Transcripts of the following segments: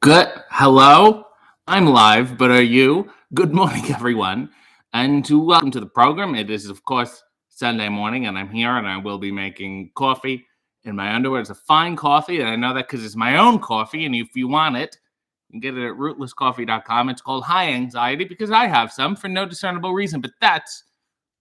Good. Hello. I'm live, but are you? Good morning, everyone, and welcome to the program. It is, of course, Sunday morning, and I'm here, and I will be making coffee in my underwear. It's a fine coffee, and I know that because it's my own coffee. And if you want it, you can get it at rootlesscoffee.com. It's called High Anxiety because I have some for no discernible reason, but that's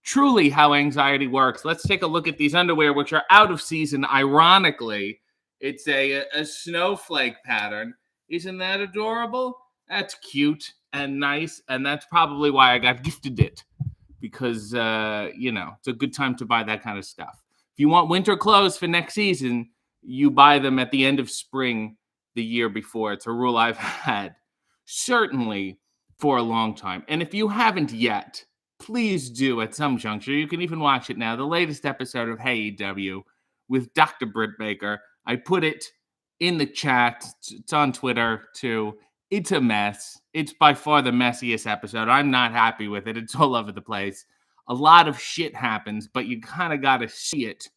truly how anxiety works. Let's take a look at these underwear, which are out of season. Ironically, it's a snowflake pattern. Isn't that adorable? That's cute and nice, and that's probably why I got gifted it, because it's a good time to buy that kind of stuff. If you want winter clothes for next season, you buy them at the end of spring the year before. It's a rule I've had certainly for a long time. And if you haven't yet, please do at some juncture. You can even watch it now. The latest episode of Hey EW with Dr. Britt Baker. I put it in the chat. It's on Twitter too. It's a mess. It's by far the messiest episode. I'm not happy with it. It's all over the place. A lot of shit happens, but you kind of got to see it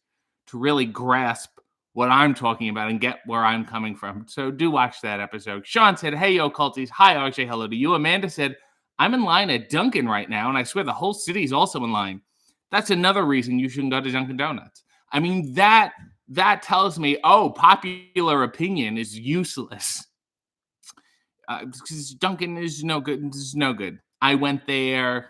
to really grasp what I'm talking about and get where I'm coming from. So do watch that episode. Sean said, hey, yo, culties. Hi, RJ. Hello to you. Amanda said, I'm in line at Dunkin' right now, and I swear the whole city's also in line. That's another reason you shouldn't go to Dunkin' Donuts. I mean, that tells me, popular opinion is useless. Because Dunkin' is no good. This is no good. I went there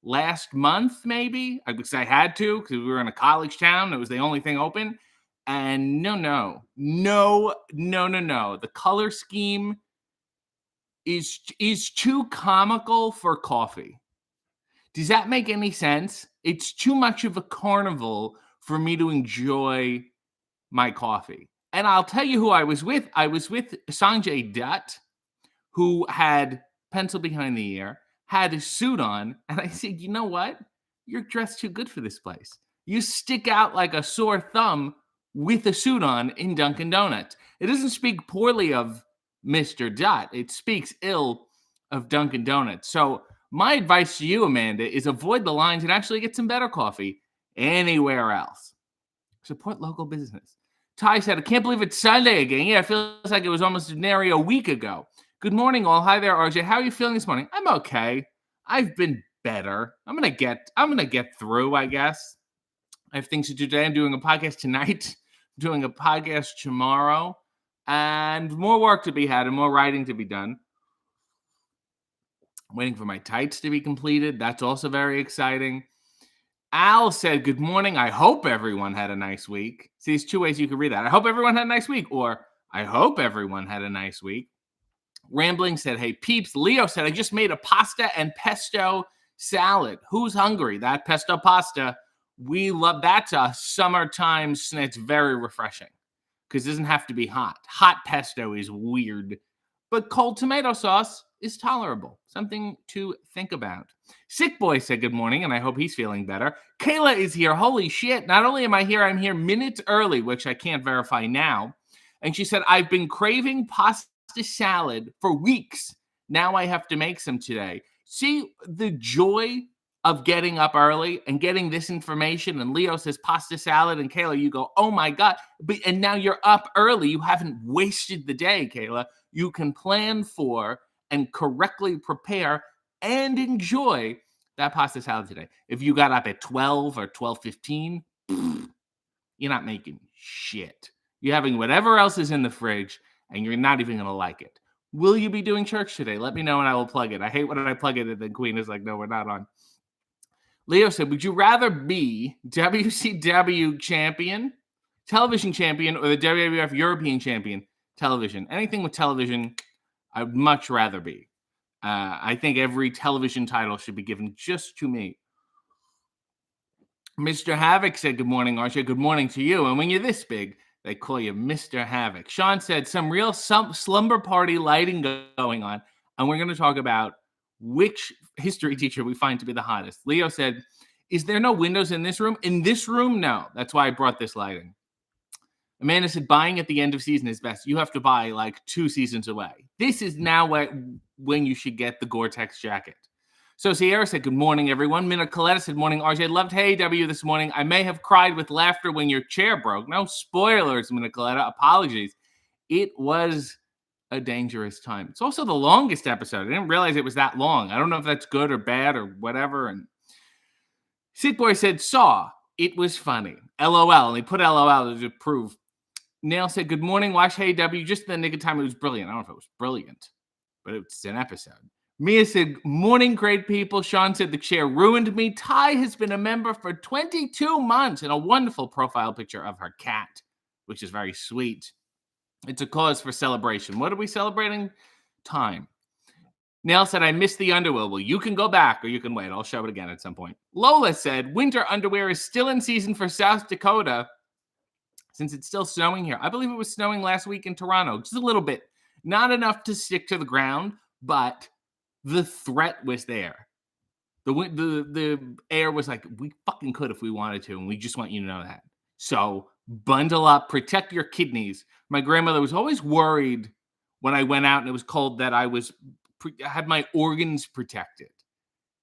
last month, maybe, because I had to, because we were in a college town. It was the only thing open. And no. The color scheme is too comical for coffee. Does that make any sense? It's too much of a carnival for me to enjoy my coffee. And I'll tell you who I was with. I was with Sanjay Dutt, who had pencil behind the ear, had a suit on, and I said, you know what? You're dressed too good for this place. You stick out like a sore thumb with a suit on in Dunkin' Donuts. It doesn't speak poorly of Mr. Dutt. It speaks ill of Dunkin' Donuts. So my advice to you, Amanda, is avoid the lines and actually get some better coffee anywhere else. Support local business. Ty said, I can't believe it's Sunday again. Yeah, it feels like it was almost nary a week ago. Good morning, all. Hi there, RJ. How are you feeling this morning? I'm okay. I've been better. I'm gonna get through, I guess. I have things to do today. I'm doing a podcast tonight, doing a podcast tomorrow, and more work to be had and more writing to be done. I'm waiting for my tights to be completed. That's also very exciting. Al said, good morning. I hope everyone had a nice week. See, there's two ways you can read that. I hope everyone had a nice week, or I hope everyone had a nice week. Rambling said, hey, peeps. Leo said, I just made a pasta and pesto salad. Who's hungry? That pesto pasta, we love. That's a summertime snack. It's very refreshing because it doesn't have to be hot. Hot pesto is weird, but cold tomato sauce is tolerable. Something to think about. Sick Boy said good morning, and I hope he's feeling better. Kayla is here. Holy shit. Not only am I here, I'm here minutes early, which I can't verify now. And she said, I've been craving pasta salad for weeks. Now I have to make some today. See the joy of getting up early and getting this information. And Leo says pasta salad, and Kayla, you go, oh my God. And now you're up early. You haven't wasted the day, Kayla. You can plan for and correctly prepare and enjoy that pasta salad today. If you got up at 12 or 12:15, you're not making shit. You're having whatever else is in the fridge, and you're not even going to like it. Will you be doing church today? Let me know, and I will plug it. I hate when I plug it, and then Queen is like, no, we're not on. Leo said, would you rather be WCW champion, television champion, or the WWF European champion, television? Anything with television, I'd much rather be. I think every television title should be given just to me. Mr. Havoc said, good morning, RJ. Good morning to you. And when you're this big, they call you Mr. Havoc. Sean said, some real slumber party lighting going on. And we're going to talk about which history teacher we find to be the hottest. Leo said, is there no windows in this room? In this room, no. That's why I brought this lighting. Amanda said, buying at the end of season is best. You have to buy like 2 seasons away. This is now when you should get the Gore-Tex jacket. So Sierra said, good morning, everyone. Mina Coletta said, morning, RJ. Loved Hey W this morning. I may have cried with laughter when your chair broke. No spoilers, Mina Coletta. Apologies. It was a dangerous time. It's also the longest episode. I didn't realize it was that long. I don't know if that's good or bad or whatever. And Sick Boy said, saw. It was funny. LOL. And they put LOL to prove. Nail said, good morning. Watch Hey W. Just in the nick of time. It was brilliant. I don't know if it was brilliant, but it's an episode. Mia said, morning, great people. Sean said, the chair ruined me. Ty has been a member for 22 months and a wonderful profile picture of her cat, which is very sweet. It's a cause for celebration. What are we celebrating? Time. Nail said, I missed the underwear. Well, you can go back or you can wait. I'll show it again at some point. Lola said, winter underwear is still in season for South Dakota since it's still snowing here. I believe it was snowing last week in Toronto. Just a little bit. Not enough to stick to the ground, but the threat was there. The air was like, we fucking could if we wanted to, and we just want you to know that. So bundle up, protect your kidneys. My grandmother was always worried when I went out and it was cold that I had my organs protected.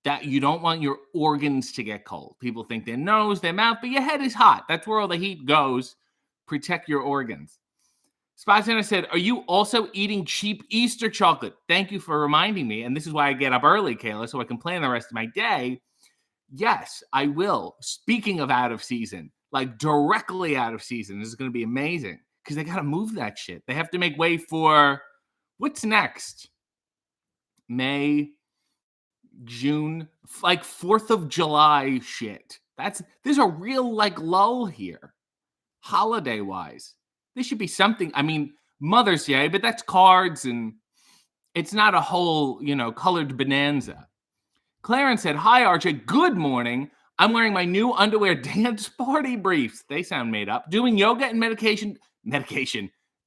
That you don't want your organs to get cold. People think their nose, their mouth, but your head is hot. That's where all the heat goes. Protect your organs. Spot Center said, are you also eating cheap Easter chocolate? Thank you for reminding me. And this is why I get up early, Kayla, so I can plan the rest of my day. Yes, I will. Speaking of out of season, like directly out of season, this is going to be amazing because they got to move that shit. They have to make way for what's next? May, June, like 4th of July shit. There's a real like lull here, holiday wise. There should be something. I mean, Mother's Day, but that's cards and it's not a whole, colored bonanza. Clarence said, hi, RJ. Good morning. I'm wearing my new underwear dance party briefs. They sound made up. Doing yoga and medication.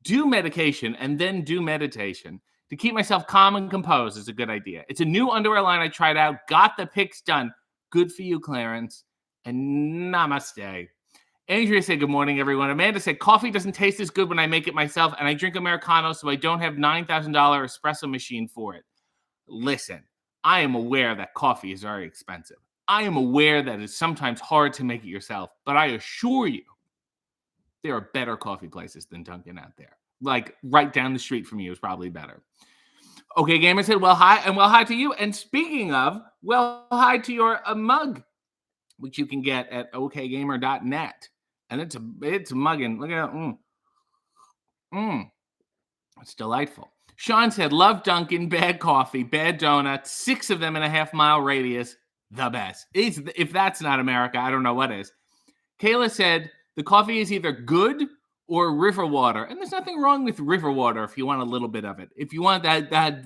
Do medication and then do meditation. To keep myself calm and composed is a good idea. It's a new underwear line I tried out. Got the pics done. Good for you, Clarence. And namaste. Andrea said, good morning, everyone. Amanda said, coffee doesn't taste as good when I make it myself, and I drink Americano, so I don't have $9,000 espresso machine for it. Listen, I am aware that coffee is very expensive. I am aware that it's sometimes hard to make it yourself, but I assure you, there are better coffee places than Dunkin' out there. Like, right down the street from you is probably better. Okay, Gamer said, well, hi to you. And speaking of, well, hi to your mug, which you can get at okgamer.net. And it's a mugging. Look at that. It's delightful. Sean said, love Dunkin', bad coffee, bad donuts, 6 of them in a half-mile radius. The best. If that's not America, I don't know what is. Kayla said, the coffee is either good or river water. And there's nothing wrong with river water if you want a little bit of it. If you want that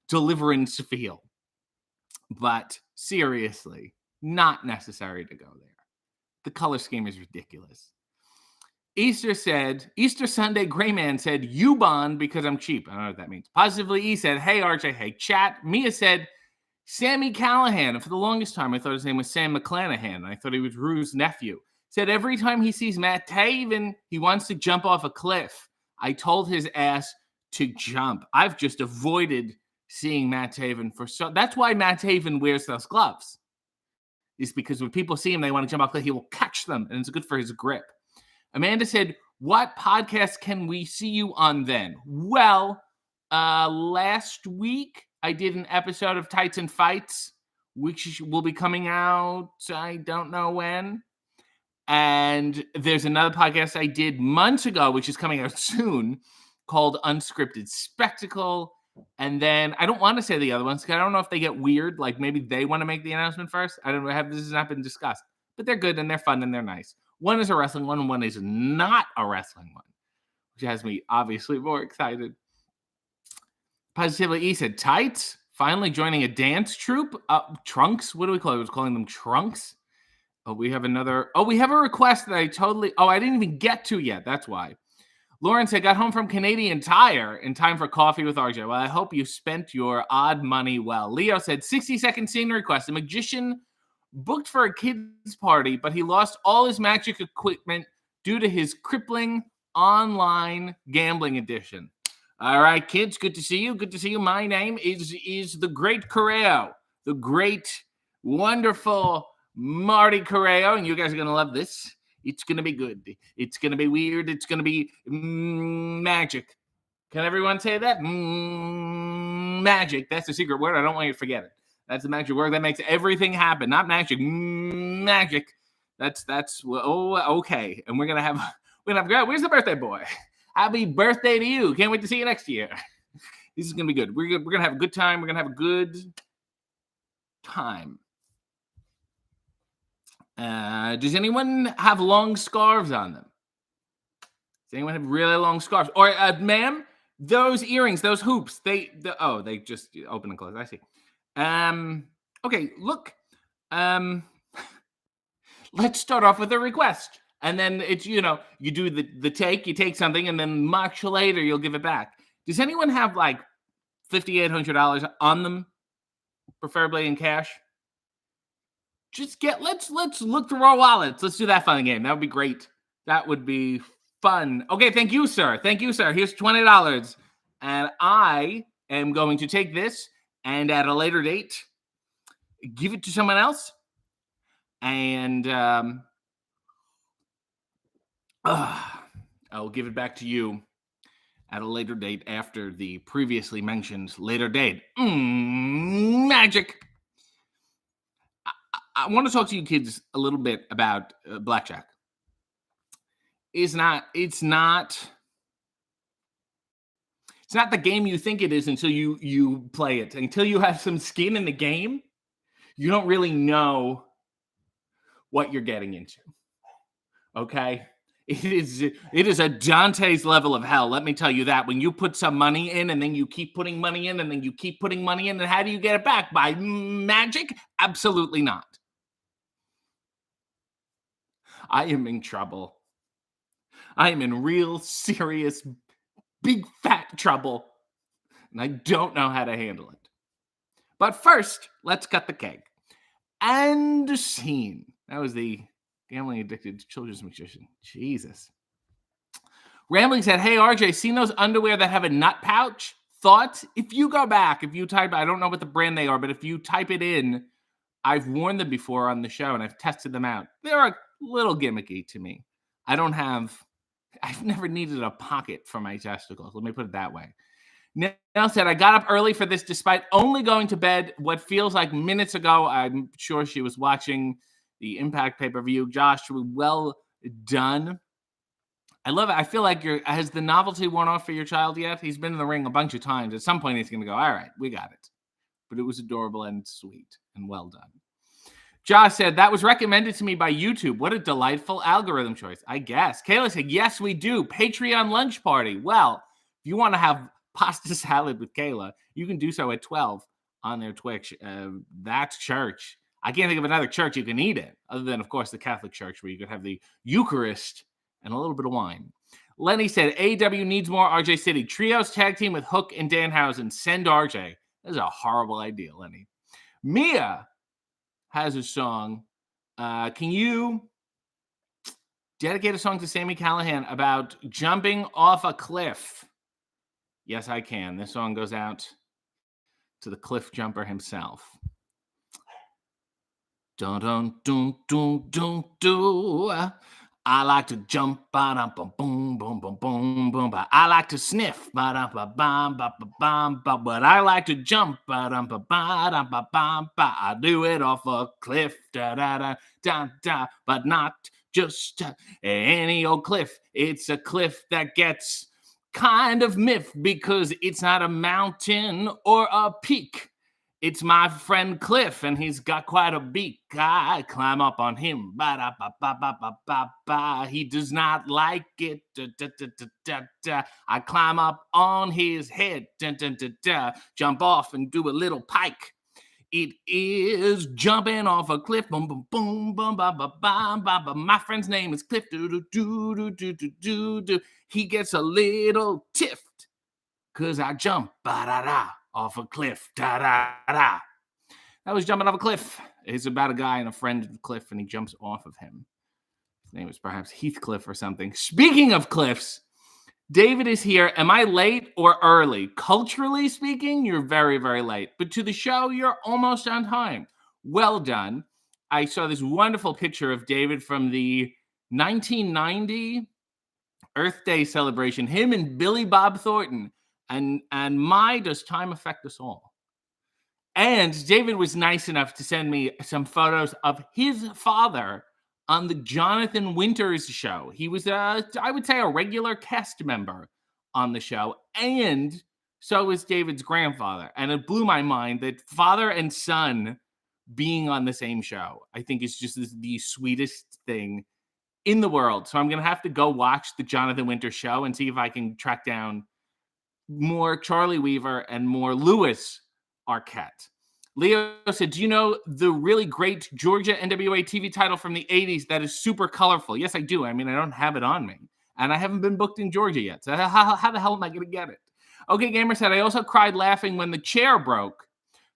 deliverance feel. But seriously, not necessary to go there. The color scheme is ridiculous. Easter Sunday Gray Man said, you bond because I'm cheap. I don't know what that means. Positively E said, hey, RJ, hey, chat. Mia said, Sammy Callahan. And for the longest time, I thought his name was Sam McClanahan. I thought he was Rue's nephew. Said every time he sees Matt Taven, he wants to jump off a cliff. I told his ass to jump. I've just avoided seeing Matt Taven that's why Matt Taven wears those gloves. Is because when people see him, they want to jump off the cliff. He will catch them, and it's good for his grip. Amanda said, what podcast can we see you on then? Well, last week I did an episode of Tights and Fights, which will be coming out, I don't know when. And there's another podcast I did months ago, which is coming out soon, called Unscripted Spectacle. And then I don't want to say the other ones because I don't know if they get weird. Like maybe they want to make the announcement first. I don't know. This has not been discussed, but they're good and they're fun and they're nice. One is a wrestling one and one is not a wrestling one, which has me obviously more excited. Positively E said, Tights, finally joining a dance troupe. Trunks, what do we call it? I was calling them Trunks. We have a request that I didn't even get to yet. That's why. Lauren said, got home from Canadian Tire in time for coffee with RJ. Well, I hope you spent your odd money well. Leo said, 60-second scene request. A magician booked for a kid's party, but he lost all his magic equipment due to his crippling online gambling addiction. All right, kids, good to see you. Good to see you. My name is the Great Correo, the great, wonderful Marty Correo, and you guys are going to love this. It's going to be good. It's going to be weird. It's going to be magic. Can everyone say that? Magic. That's the secret word. I don't want you to forget it. That's the magic word that makes everything happen. Not magic. Magic. That's okay. And we're gonna have where's the birthday boy? Happy birthday to you. Can't wait to see you next year. This is gonna be good. We're gonna have a good time. We're gonna have a good time. Does anyone have long scarves on them? Does anyone have really long scarves? Or, ma'am, those earrings, those hoops, they just open and close. I see. Okay, look. Let's start off with a request. And then it's, you do the take, you take something, and then much later you'll give it back. Does anyone have like $5,800 on them, preferably in cash? Just let's look through our wallets. Let's do that fun game. That would be great. That would be fun. Okay, thank you, sir. Thank you, sir. Here's $20. And I am going to take this and at a later date, give it to someone else. And I'll give it back to you at a later date after the previously mentioned later date. Magic. I want to talk to you kids a little bit about blackjack. It's not the game you think it is until you play it. Until you have some skin in the game, you don't really know what you're getting into. Okay? It is a Dante's level of hell, let me tell you that. When you put some money in and then you keep putting money in and then you keep putting money in, and how do you get it back? By magic? Absolutely not. I am in trouble. I am in real serious, big fat trouble, and I don't know how to handle it. But first, let's cut the cake. And scene. That was the gambling addicted children's magician. Jesus. Rambling said, hey, RJ, seen those underwear that have a nut pouch? Thoughts? If you go back, if you type, I don't know what the brand they are, but if you type it in, I've worn them before on the show and I've tested them out. They're a little gimmicky to me. I've never needed a pocket for my testicles. Let me put it that way. Nell said, I got up early for this despite only going to bed what feels like minutes ago. I'm sure she was watching the Impact pay-per-view. Josh, well done. I love it. I feel like has the novelty worn off for your child yet? He's been in the ring a bunch of times. At some point, he's going to go, all right, we got it. But it was adorable and sweet and well done. Josh said, that was recommended to me by YouTube. What a delightful algorithm choice, I guess. Kayla said, yes, we do. Patreon lunch party. Well, if you want to have pasta salad with Kayla, you can do so at 12 on their Twitch. That's church. I can't think of another church you can eat at, other than, of course, the Catholic Church, where you could have the Eucharist and a little bit of wine. Lenny said, AEW needs more RJ City. Trios tag team with Hook and Danhausen. Send RJ. That is a horrible idea, Lenny. Mia has a song. Can you dedicate a song to Sami Callihan about jumping off a cliff? Yes, I can. This song goes out to the cliff jumper himself. Dun dun dun dun dun dun. I like to jump, ba boom boom boom boom boom. I like to sniff, ba bam ba bam ba. But I like to jump, ba ba bam ba. I do it off a cliff, da da da da da. But not just any old cliff. It's a cliff that gets kind of miffed because it's not a mountain or a peak. It's my friend Cliff, and he's got quite a beak. I climb up on him. Ba-da-ba-ba-ba-ba-ba. He does not like it. Da-da-da-da-da-da. I climb up on his head. Da-da-da-da. Jump off and do a little pike. It is jumping off a cliff. Boom, boom, boom, boom, ba, ba, ba, ba, ba. My friend's name is Cliff. Do, do, do, do, do, do, do, do. He gets a little tiffed because I jump. Ba-da-da. Off a cliff. Da-da-da. That was jumping off a cliff. It's about a guy and a friend of the cliff, and he jumps off of him. His name is perhaps Heathcliff or something. Speaking of cliffs, David is here. Am I late or early? Culturally speaking, you're very, very late. But to the show, you're almost on time. Well done. I saw this wonderful picture of David from the 1990 Earth Day celebration. Him and Billy Bob Thornton. And my, does time affect us all? And David was nice enough to send me some photos of his father on the Jonathan Winters show. He was, I would say, a regular cast member on the show. And so was David's grandfather. And it blew my mind that father and son being on the same show, I think, is just the sweetest thing in the world. So I'm going to have to go watch the Jonathan Winters show and see if I can track down more Charlie Weaver and more Louis Arquette. Leo said, do you know the really great Georgia NWA TV title from the 80s that is super colorful? Yes, I do. I mean, I don't have it on me. And I haven't been booked in Georgia yet. So how the hell am I going to get it? Okay, Gamer said, I also cried laughing when the chair broke.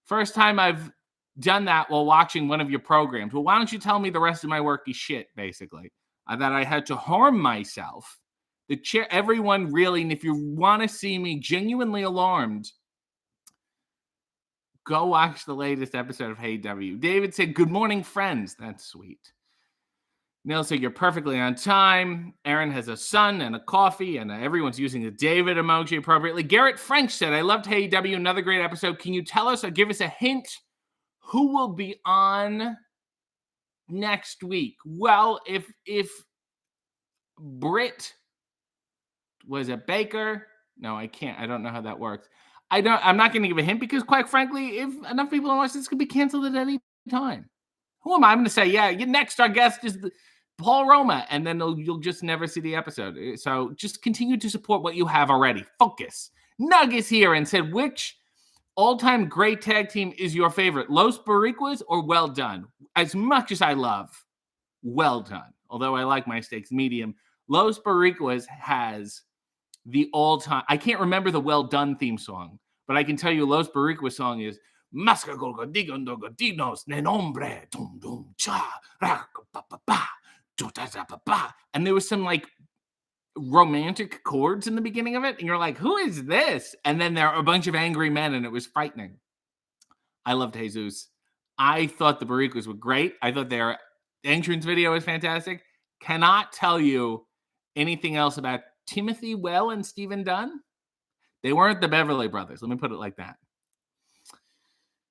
First time I've done that while watching one of your programs. Well, why don't you tell me the rest of my work is shit, basically? That I had to harm myself. The chair, everyone really, and if you want to see me genuinely alarmed, go watch the latest episode of Hey W. David said, good morning, friends. That's sweet. Neil said, you're perfectly on time. Aaron has a son and a coffee, and everyone's using the David emoji appropriately. Garrett French said, I loved Hey W, another great episode. Can you tell us or give us a hint who will be on next week? Well, if Britt, was it Baker? No, I can't. I don't know how that works. I'm not going to give a hint because, quite frankly, if enough people don't watch this, could be canceled at any time. Who am I? I'm going to say, yeah, next, our guest is Paul Roma, and then you'll just never see the episode. So just continue to support what you have already. Focus. Nug is here and said, which all-time great tag team is your favorite, Los Boricuas or Well Done? As much as I love Well Done, although I like my steaks medium, Los Boricuas has the all-time, I can't remember the Well Done theme song, but I can tell you Los Boricuas song is Masca Golgodinos Nenombre Dum Dum Cha and there was some like romantic chords in the beginning of it, and you're like, who is this? And then there are a bunch of angry men, and it was frightening. I loved Jesus. I thought the Boricuas were great. I thought their entrance video was fantastic. Cannot tell you anything else about Timothy Well and Stephen Dunn. They weren't the Beverly Brothers. Let me put it like that.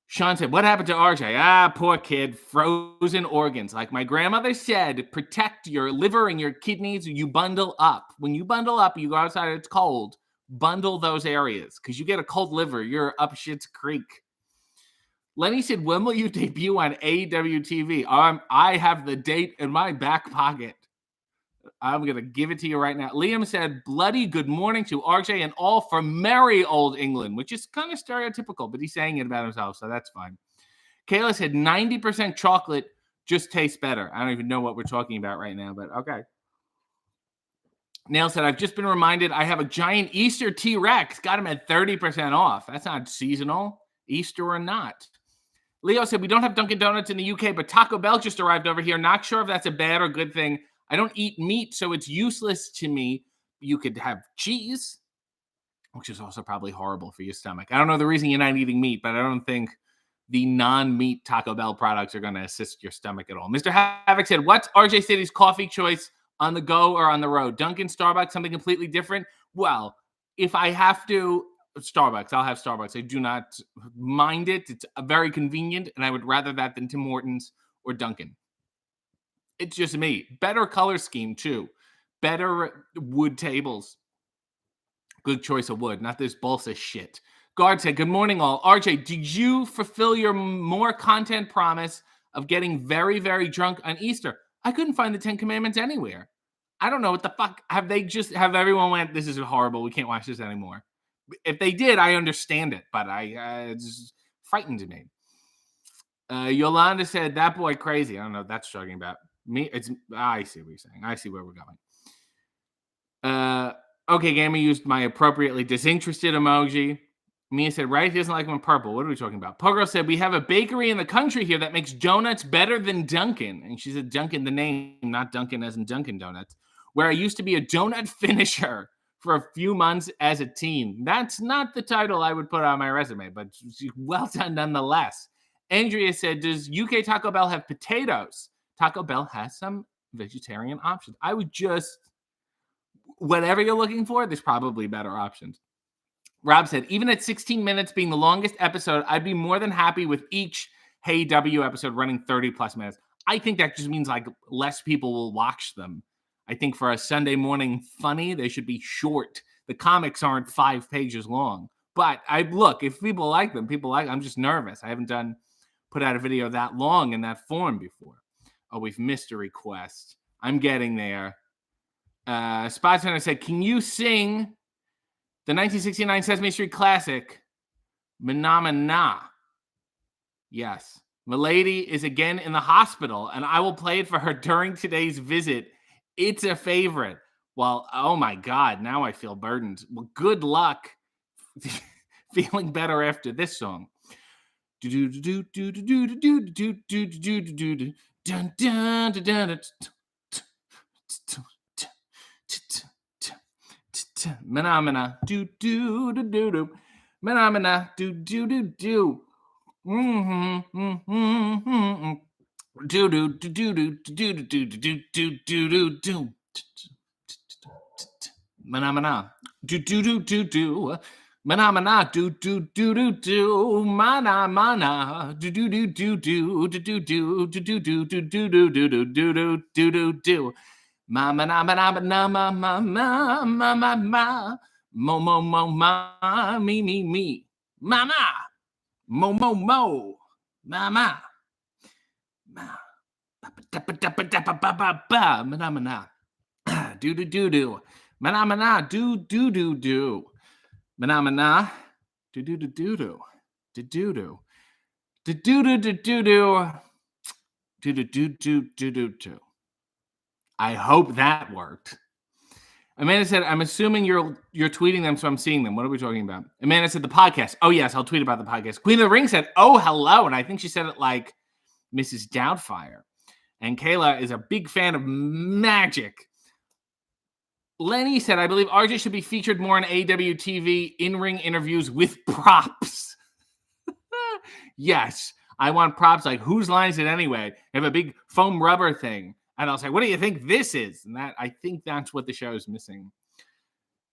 Sean said, what happened to RJ? Poor kid. Frozen organs. Like my grandmother said, protect your liver and your kidneys. You bundle up. When you bundle up, you go outside, it's cold. Bundle those areas because you get a cold liver. You're up shit's creek. Lenny said, when will you debut on AEW TV? I have the date in my back pocket. I'm going to give it to you right now. Liam said, bloody good morning to RJ and all from merry old England, which is kind of stereotypical, but he's saying it about himself, so that's fine. Kayla said, 90% chocolate just tastes better. I don't even know what we're talking about right now, but okay. Nail said, I've just been reminded I have a giant Easter T-Rex. Got him at 30% off. That's not seasonal, Easter or not. Leo said, we don't have Dunkin' Donuts in the UK, but Taco Bell just arrived over here. Not sure if that's a bad or good thing. I don't eat meat, so it's useless to me. You could have cheese, which is also probably horrible for your stomach. I don't know the reason you're not eating meat, but I don't think the non-meat Taco Bell products are going to assist your stomach at all. Mr. Havoc said, what's RJ City's coffee choice on the go or on the road? Dunkin', Starbucks, something completely different? Well, if I have to, Starbucks, I'll have Starbucks. I do not mind it. It's very convenient, and I would rather that than Tim Hortons or Dunkin'. It's just me. Better color scheme, too. Better wood tables. Good choice of wood, not this balsa shit. Guard said, good morning, all. RJ, did you fulfill your more content promise of getting very, very drunk on Easter? I couldn't find the 10 Commandments anywhere. I don't know what the fuck. Have everyone went, this is horrible, we can't watch this anymore? If they did, I understand it, but it's frightened me. Yolanda said, that boy crazy. I don't know what that's talking about. Me, I see what you're saying. I see where we're going. Okay, Gamer used my appropriately disinterested emoji. Mia said, right? He doesn't like them in purple. What are we talking about? Pogo said, we have a bakery in the country here that makes donuts better than Dunkin'. And she said, Dunkin', the name, not Dunkin' as in Dunkin' Donuts, where I used to be a donut finisher for a few months as a teen. That's not the title I would put on my resume, but well done nonetheless. Andrea said, does UK Taco Bell have potatoes? Taco Bell has some vegetarian options. I would just, whatever you're looking for, there's probably better options. Rob said, even at 16 minutes being the longest episode, I'd be more than happy with each Hey W episode running 30 plus minutes. I think that just means like less people will watch them. I think for a Sunday morning funny, they should be short. The comics aren't 5 pages long. But look, if people like them, I'm just nervous. I haven't put out a video that long in that form before. Oh, we've missed a request. I'm getting there. Spot Center said, can you sing the 1969 Sesame Street classic, Phenomena? Yes. Milady is again in the hospital, and I will play it for her during today's visit. It's a favorite. Well, oh my God, now I feel burdened. Well, good luck feeling better after this song. Phenomena, do do do do do. Phenomena, do do do do. Do do do do do do do do do do do. Phenomena, do do do do do. Phenomena, do do do do do. Mana mana, do do do do do do do do do do do do do do do do do do do. Ma ma na ma na ma ma ma ma ma ma ma mo mo mo ma me me me mama mo mo mo mama ma da ba da ba da ba ba ba ba ma na ma na do do do do ma na do do do do ma na do do do do do do do do do do do do do do do do do do do. I hope that worked. Amanda said, I'm assuming you're tweeting them, so I'm seeing them. What are we talking about? Amanda said, the podcast. Oh, yes, I'll tweet about the podcast. Queen of the Ring said, oh, hello. And I think she said it like Mrs. Doubtfire. And Kayla is a big fan of magic. Lenny said, I believe RJ should be featured more on AWTV in-ring interviews with props. Yes, I want props like, whose line is it anyway? They have a big foam rubber thing. And I was like, what do you think this is? And I think that's what the show is missing.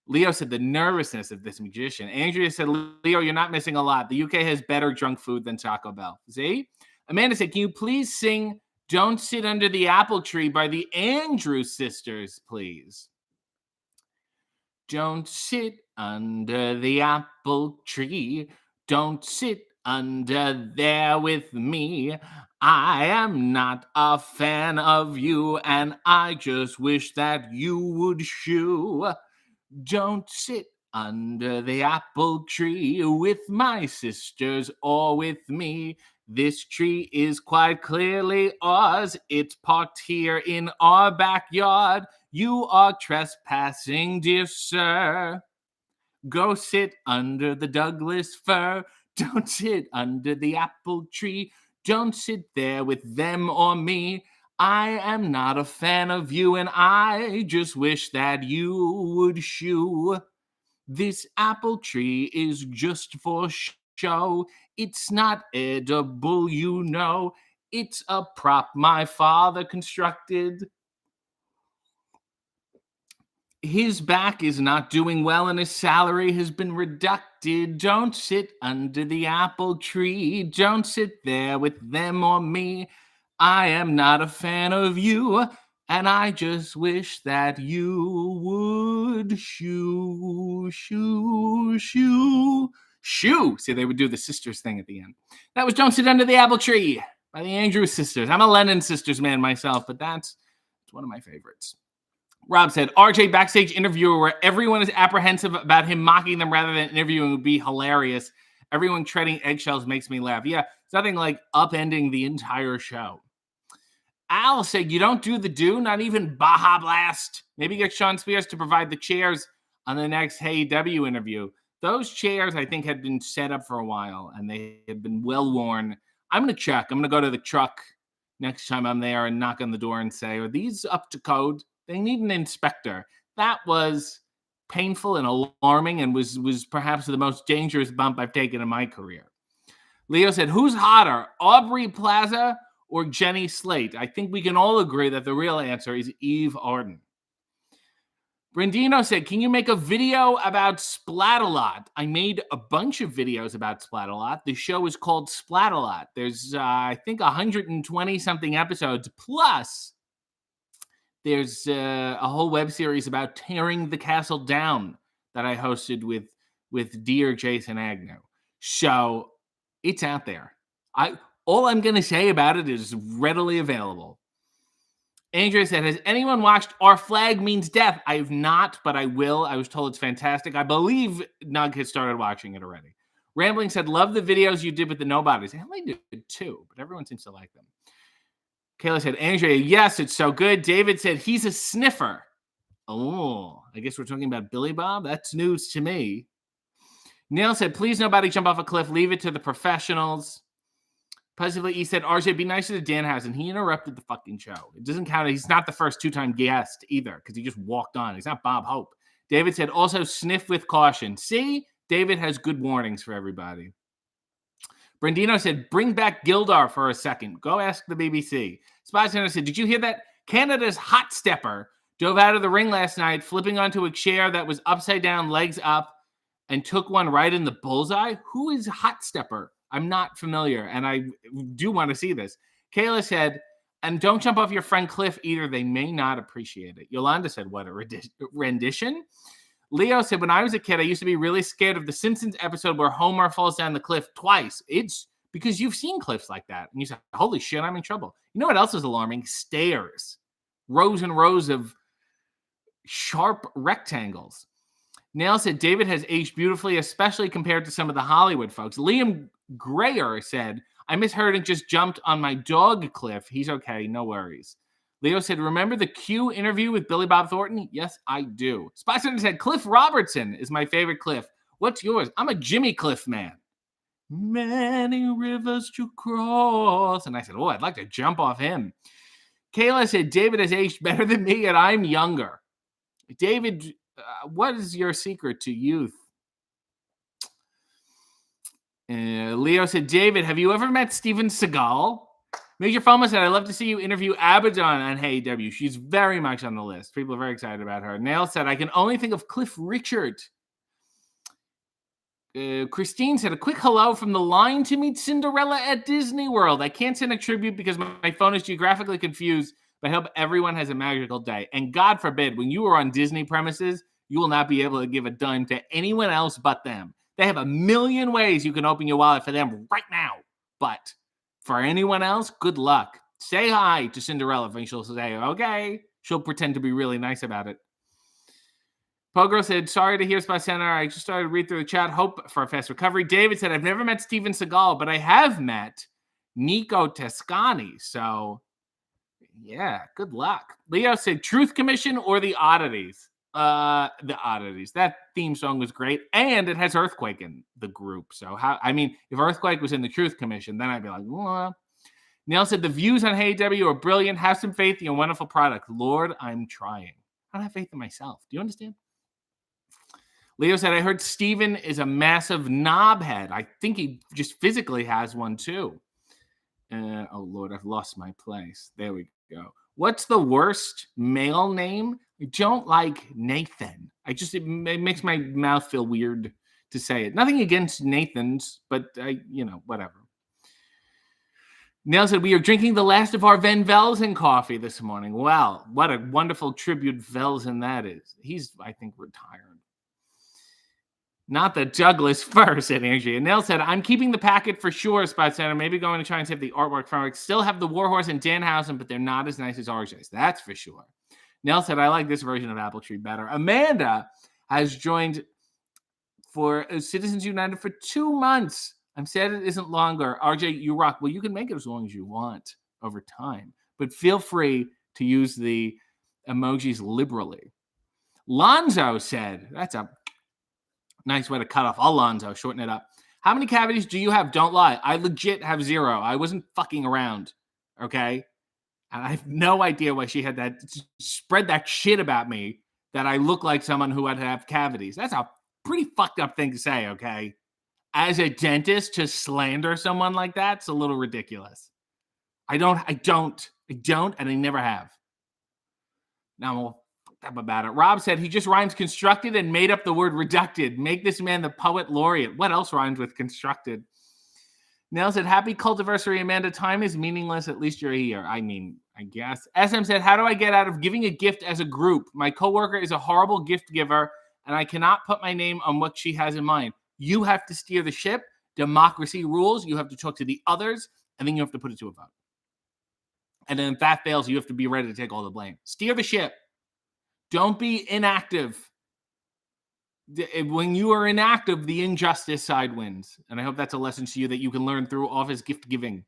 Leo said the nervousness of this magician. Andrea said, Leo, you're not missing a lot. The UK has better junk food than Taco Bell. See? Amanda said, can you please sing Don't Sit Under the Apple Tree by the Andrews Sisters, please? Don't sit under the apple tree. Don't sit under there with me. I am not a fan of you, and I just wish that you would shoo. Don't sit under the apple tree with my sisters or with me. This tree is quite clearly ours. It's parked here in our backyard. You are trespassing, dear sir. Go sit under the Douglas fir. Don't sit under the apple tree. Don't sit there with them or me. I am not a fan of you, and I just wish that you would shoo. This apple tree is just for show. It's not edible, you know. It's a prop my father constructed. His back is not doing well and his salary has been reducted. Don't sit under the apple tree. Don't sit there with them or me. I am not a fan of you, and I just wish that you would shoo, shoo, shoo, shoo. See, they would do the sisters thing at the end. That was Don't Sit Under the Apple Tree by the Andrews Sisters. I'm a Lennon Sisters man myself, but that's one of my favorites. Rob said, RJ backstage interviewer where everyone is apprehensive about him mocking them rather than interviewing would be hilarious. Everyone treading eggshells makes me laugh. Yeah, it's nothing like upending the entire show. Al said, you don't do the do, not even Baja Blast. Maybe get Sean Spears to provide the chairs on the next Hey W interview. Those chairs, I think, had been set up for a while, and they had been well worn. I'm going to check. I'm going to go to the truck next time I'm there and knock on the door and say, are these up to code? They need an inspector. That was painful and alarming and was perhaps the most dangerous bump I've taken in my career. Leo said, who's hotter, Aubrey Plaza or Jenny Slate? I think we can all agree that the real answer is Eve Arden. Brandino said, can you make a video about Splat-A-Lot? I made a bunch of videos about Splat-A-Lot. The show is called Splat-A-Lot. There's, I think, 120-something episodes. Plus, there's a whole web series about tearing the castle down that I hosted with dear Jason Agnew. So it's out there. All I'm going to say about it is readily available. Andrea said, has anyone watched Our Flag Means Death? I have not, but I will. I was told it's fantastic. I believe Nug has started watching it already. Rambling said, love the videos you did with the nobodies. I did too, but everyone seems to like them. Kayla said, Andrea, yes, it's so good. David said, he's a sniffer. Oh, I guess we're talking about Billy Bob? That's news to me. Neil said, please nobody jump off a cliff. Leave it to the professionals. Positively, he said, RJ, be nicer to Danhausen. He interrupted the fucking show. It doesn't count. He's not the first two-time guest either because he just walked on. He's not Bob Hope. David said, also sniff with caution. See? David has good warnings for everybody. Brandino said, bring back Gildar for a second. Go ask the BBC. Spot Center said, did you hear that? Canada's hot stepper dove out of the ring last night, flipping onto a chair that was upside down, legs up, and took one right in the bullseye. Who is hot stepper? I'm not familiar, and I do want to see this. Kayla said, and don't jump off your friend Cliff either. They may not appreciate it. Yolanda said, what a rendition. Leo said, when I was a kid, I used to be really scared of the Simpsons episode where Homer falls down the cliff twice. It's because you've seen cliffs like that. And you say, holy shit, I'm in trouble. You know what else is alarming? Stairs. Rows and rows of sharp rectangles. Nail said, David has aged beautifully, especially compared to some of the Hollywood folks. Liam Grayer said, I misheard and just jumped on my dog cliff. He's okay, no worries. Leo said, remember the Q interview with Billy Bob Thornton? Yes, I do. Spot Center said, Cliff Robertson is my favorite Cliff. What's yours? I'm a Jimmy Cliff man. Many rivers to cross. And I said, oh, I'd like to jump off him. Kayla said, David has aged better than me and I'm younger. David, what is your secret to youth? Leo said, David, have you ever met Steven Seagal? Major Foma said, I'd love to see you interview Abaddon on Hey W. She's very much on the list. People are very excited about her. Nail said, I can only think of Cliff Richard. Christine said, a quick hello from the line to meet Cinderella at Disney World. I can't send a tribute because my phone is geographically confused, but I hope everyone has a magical day. And God forbid, when you are on Disney premises, you will not be able to give a dime to anyone else but them. They have a million ways you can open your wallet for them right now. But for anyone else, good luck. Say hi to Cinderella, and she'll say, okay. She'll pretend to be really nice about it. Pogro said, sorry to hear Spot Center. I just started to read through the chat. Hope for a fast recovery. David said, I've never met Steven Seagal, but I have met Nico Toscani. So, yeah, good luck. Leo said, Truth Commission or the Oddities? The Oddities. That theme song was great. And it has Earthquake in the group. So, if Earthquake was in the Truth Commission, then I'd be like, well. Neil said, the views on Hey W are brilliant. Have some faith in your wonderful product. Lord, I'm trying. I don't have faith in myself. Do you understand? Leo said, I heard Steven is a massive knobhead. I think he just physically has one too. Oh, Lord, I've lost my place. There we go. What's the worst male name? I don't like Nathan. It makes my mouth feel weird to say it. Nothing against Nathans, but whatever. Neil said, we are drinking the last of our Van Velzen coffee this morning. Wow, what a wonderful tribute Velzen that is. He's, I think, retired. Not the Douglas fur, said Angie. And Nell said, I'm keeping the packet for sure, Spot Center. Maybe going to try and save the artwork from it. Still have the Warhorse and Danhausen, but they're not as nice as RJ's. That's for sure. Nell said, I like this version of Apple Tree better. Amanda has joined for Citizens United for 2 months. I'm sad it isn't longer. RJ, you rock. Well, you can make it as long as you want over time, but feel free to use the emojis liberally. Lonzo said, that's a nice way to cut off Alonzo, shorten it up. How many cavities do you have? Don't lie. I legit have 0. I wasn't fucking around, okay? And I have no idea why she had that, spread that shit about me that I look like someone who would have cavities. That's a pretty fucked up thing to say, okay? As a dentist, to slander someone like that's a little ridiculous. I don't, and I never have. Now, up about it. Rob said, he just rhymes constructed and made up the word reducted. Make this man the poet laureate. What else rhymes with constructed? Nell said, happy cultiversary, Amanda. Time is meaningless. At least you're here. I mean, I guess. SM said, how do I get out of giving a gift as a group? My coworker is a horrible gift giver, and I cannot put my name on what she has in mind. You have to steer the ship. Democracy rules. You have to talk to the others, and then you have to put it to a vote. And then if that fails, you have to be ready to take all the blame. Steer the ship. Don't be inactive. When you are inactive, the injustice side wins. And I hope that's a lesson to you that you can learn through office gift giving.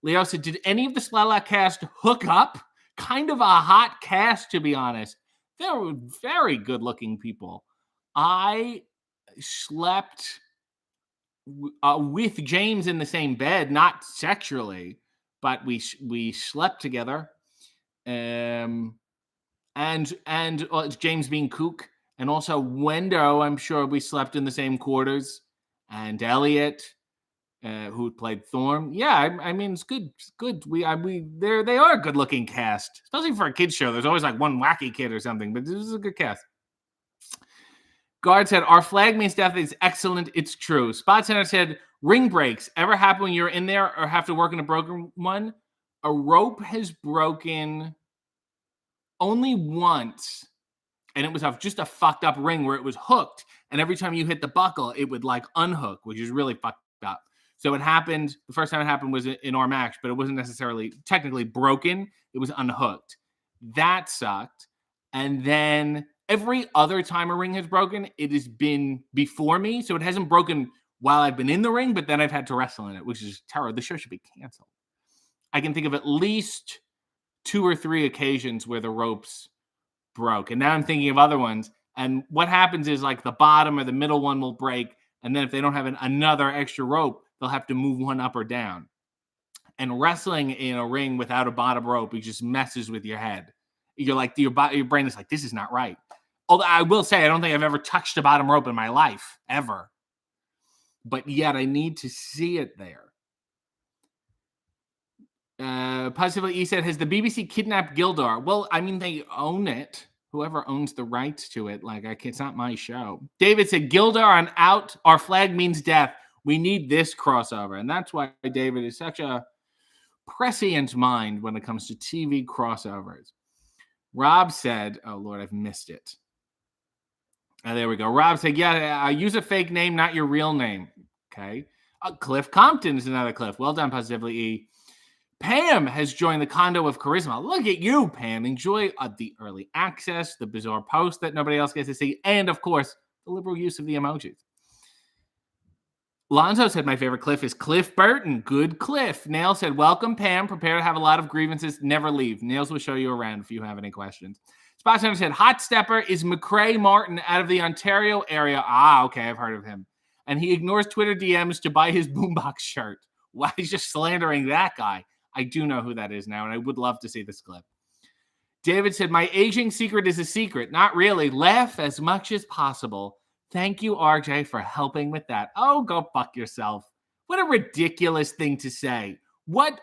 Leo said, did any of the Splatlock cast hook up? Kind of a hot cast, to be honest. They were very good-looking people. I slept with James in the same bed, not sexually, but we slept together. And it's James being kook. And also Wendo, I'm sure we slept in the same quarters. And Elliot, who played Thorn. Yeah, I mean, it's good. It's good. They are a good-looking cast, especially for a kids show. There's always like one wacky kid or something, but this is a good cast. Guard said, our flag means death is excellent. It's true. Spot Center said, ring breaks. Ever happen when you're in there or have to work in a broken one? A rope has broken only once. And it was just a fucked up ring where it was hooked. And every time you hit the buckle, it would like unhook, which is really fucked up. So it happened, the first time it happened was in our match, but it wasn't necessarily technically broken. It was unhooked. That sucked. And then every other time a ring has broken, it has been before me. So it hasn't broken while I've been in the ring, but then I've had to wrestle in it, which is terrible. The show should be canceled. I can think of at least 2 or 3 occasions where the ropes broke. And now I'm thinking of other ones. And what happens is like the bottom or the middle one will break. And then if they don't have another extra rope, they'll have to move one up or down. And wrestling in a ring without a bottom rope, it just messes with your head. You're like, your brain is like, this is not right. Although I will say, I don't think I've ever touched a bottom rope in my life, ever. But yet I need to see it there. Positively, he said, has the BBC kidnapped Gildar? Well, I mean, they own it. Whoever owns the rights to it, it's not my show. David said, Gildar on out. Our flag means death. We need this crossover. And that's why David is such a prescient mind when it comes to TV crossovers. Rob said, oh, Lord, I've missed it. There we go. Rob said, yeah, use a fake name, not your real name. Okay. Cliff Compton is another Cliff. Well done, Positively E. Pam has joined the condo of charisma. Look at you, Pam. Enjoy the early access, the bizarre post that nobody else gets to see, and, of course, the liberal use of the emojis. Lonzo said, my favorite Cliff is Cliff Burton. Good Cliff. Nail said, welcome, Pam. Prepare to have a lot of grievances. Never leave. Nails will show you around if you have any questions. Spot Center said, hot stepper is McCrae Martin out of the Ontario area. Ah, okay, I've heard of him. And he ignores Twitter DMs to buy his boombox shirt. Why, he's just slandering that guy. I do know who that is now, and I would love to see this clip. David said, my aging secret is a secret. Not really. Laugh as much as possible. Thank you, RJ, for helping with that. Oh, go fuck yourself. What a ridiculous thing to say. What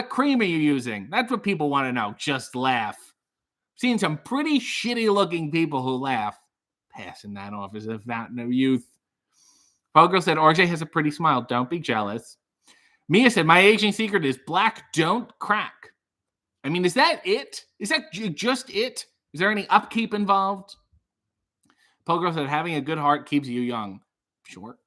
cream are you using? That's what people want to know. Just laugh. Seen some pretty shitty-looking people who laugh. Passing that off as a fountain of youth. Pogo said, RJ has a pretty smile. Don't be jealous. Mia said, my aging secret is black don't crack. I mean, is that it? Is that just it? Is there any upkeep involved? Pogo said, having a good heart keeps you young. Sure.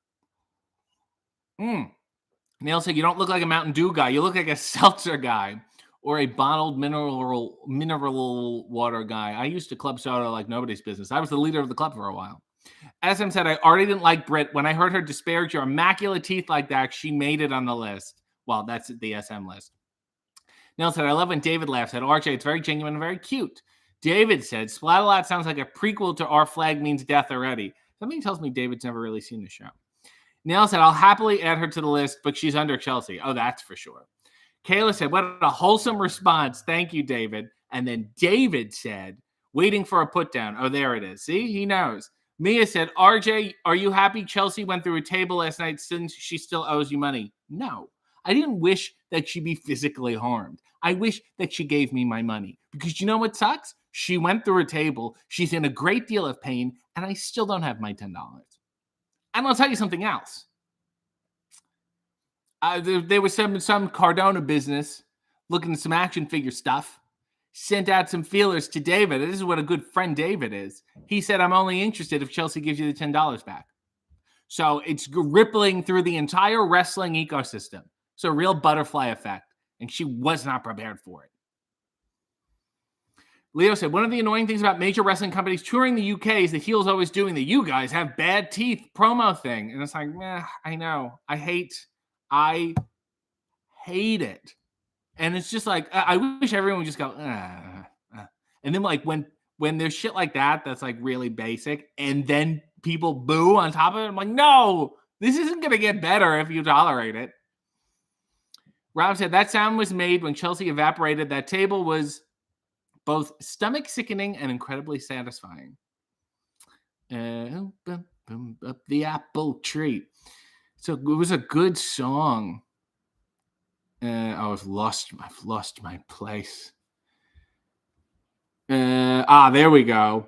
Neil said, you don't look like a Mountain Dew guy. You look like a seltzer guy or a bottled mineral water guy. I used to club soda like nobody's business. I was the leader of the club for a while. SM said, I already didn't like Britt. When I heard her disparage your immaculate teeth like that, she made it on the list. Well, that's the SM list. Neil said, I love when David laughs at RJ. It's very genuine and very cute. David said, Splat-A-Lot sounds like a prequel to Our Flag Means Death already. Something tells me David's never really seen the show. Neil said, I'll happily add her to the list, but she's under Chelsea. Oh, that's for sure. Kayla said, what a wholesome response. Thank you, David. And then David said, waiting for a put down. Oh, there it is. See, he knows. Mia said, RJ, are you happy Chelsea went through a table last night since she still owes you money? No. I didn't wish that she be physically harmed. I wish that she gave me my money. Because you know what sucks? She went through a table. She's in a great deal of pain, and I still don't have my $10. And I'll tell you something else. There was some Cardona business looking at some action figure stuff. Sent out some feelers to David. This is what a good friend David is. He said, I'm only interested if Chelsea gives you the $10 back. So it's rippling through the entire wrestling ecosystem. So a real butterfly effect. And she was not prepared for it. Leo said, one of the annoying things about major wrestling companies touring the UK is the heels always doing the "you guys have bad teeth" promo thing. And it's like, I know. I hate it. And it's just like, I wish everyone would just go, And then like when there's shit like that, that's like really basic, and then people boo on top of it, I'm like, no, this isn't going to get better if you tolerate it. Rob said, that sound was made when Chelsea evaporated. That table was both stomach sickening and incredibly satisfying. Up the apple tree. So it was a good song. I've lost my place. There we go.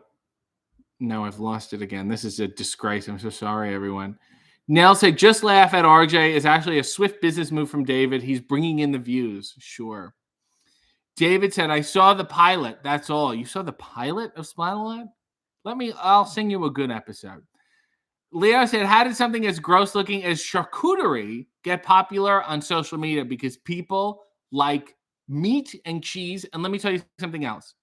No, I've lost it again. This is a disgrace. I'm so sorry, everyone. Nell said, just laugh at RJ is actually a swift business move from David. He's bringing in the views. Sure. David said, I saw the pilot. That's all. You saw the pilot of Splatterland? I'll sing you a good episode. Leo said, how did something as gross looking as charcuterie get popular on social media? Because people like meat and cheese. And let me tell you something else.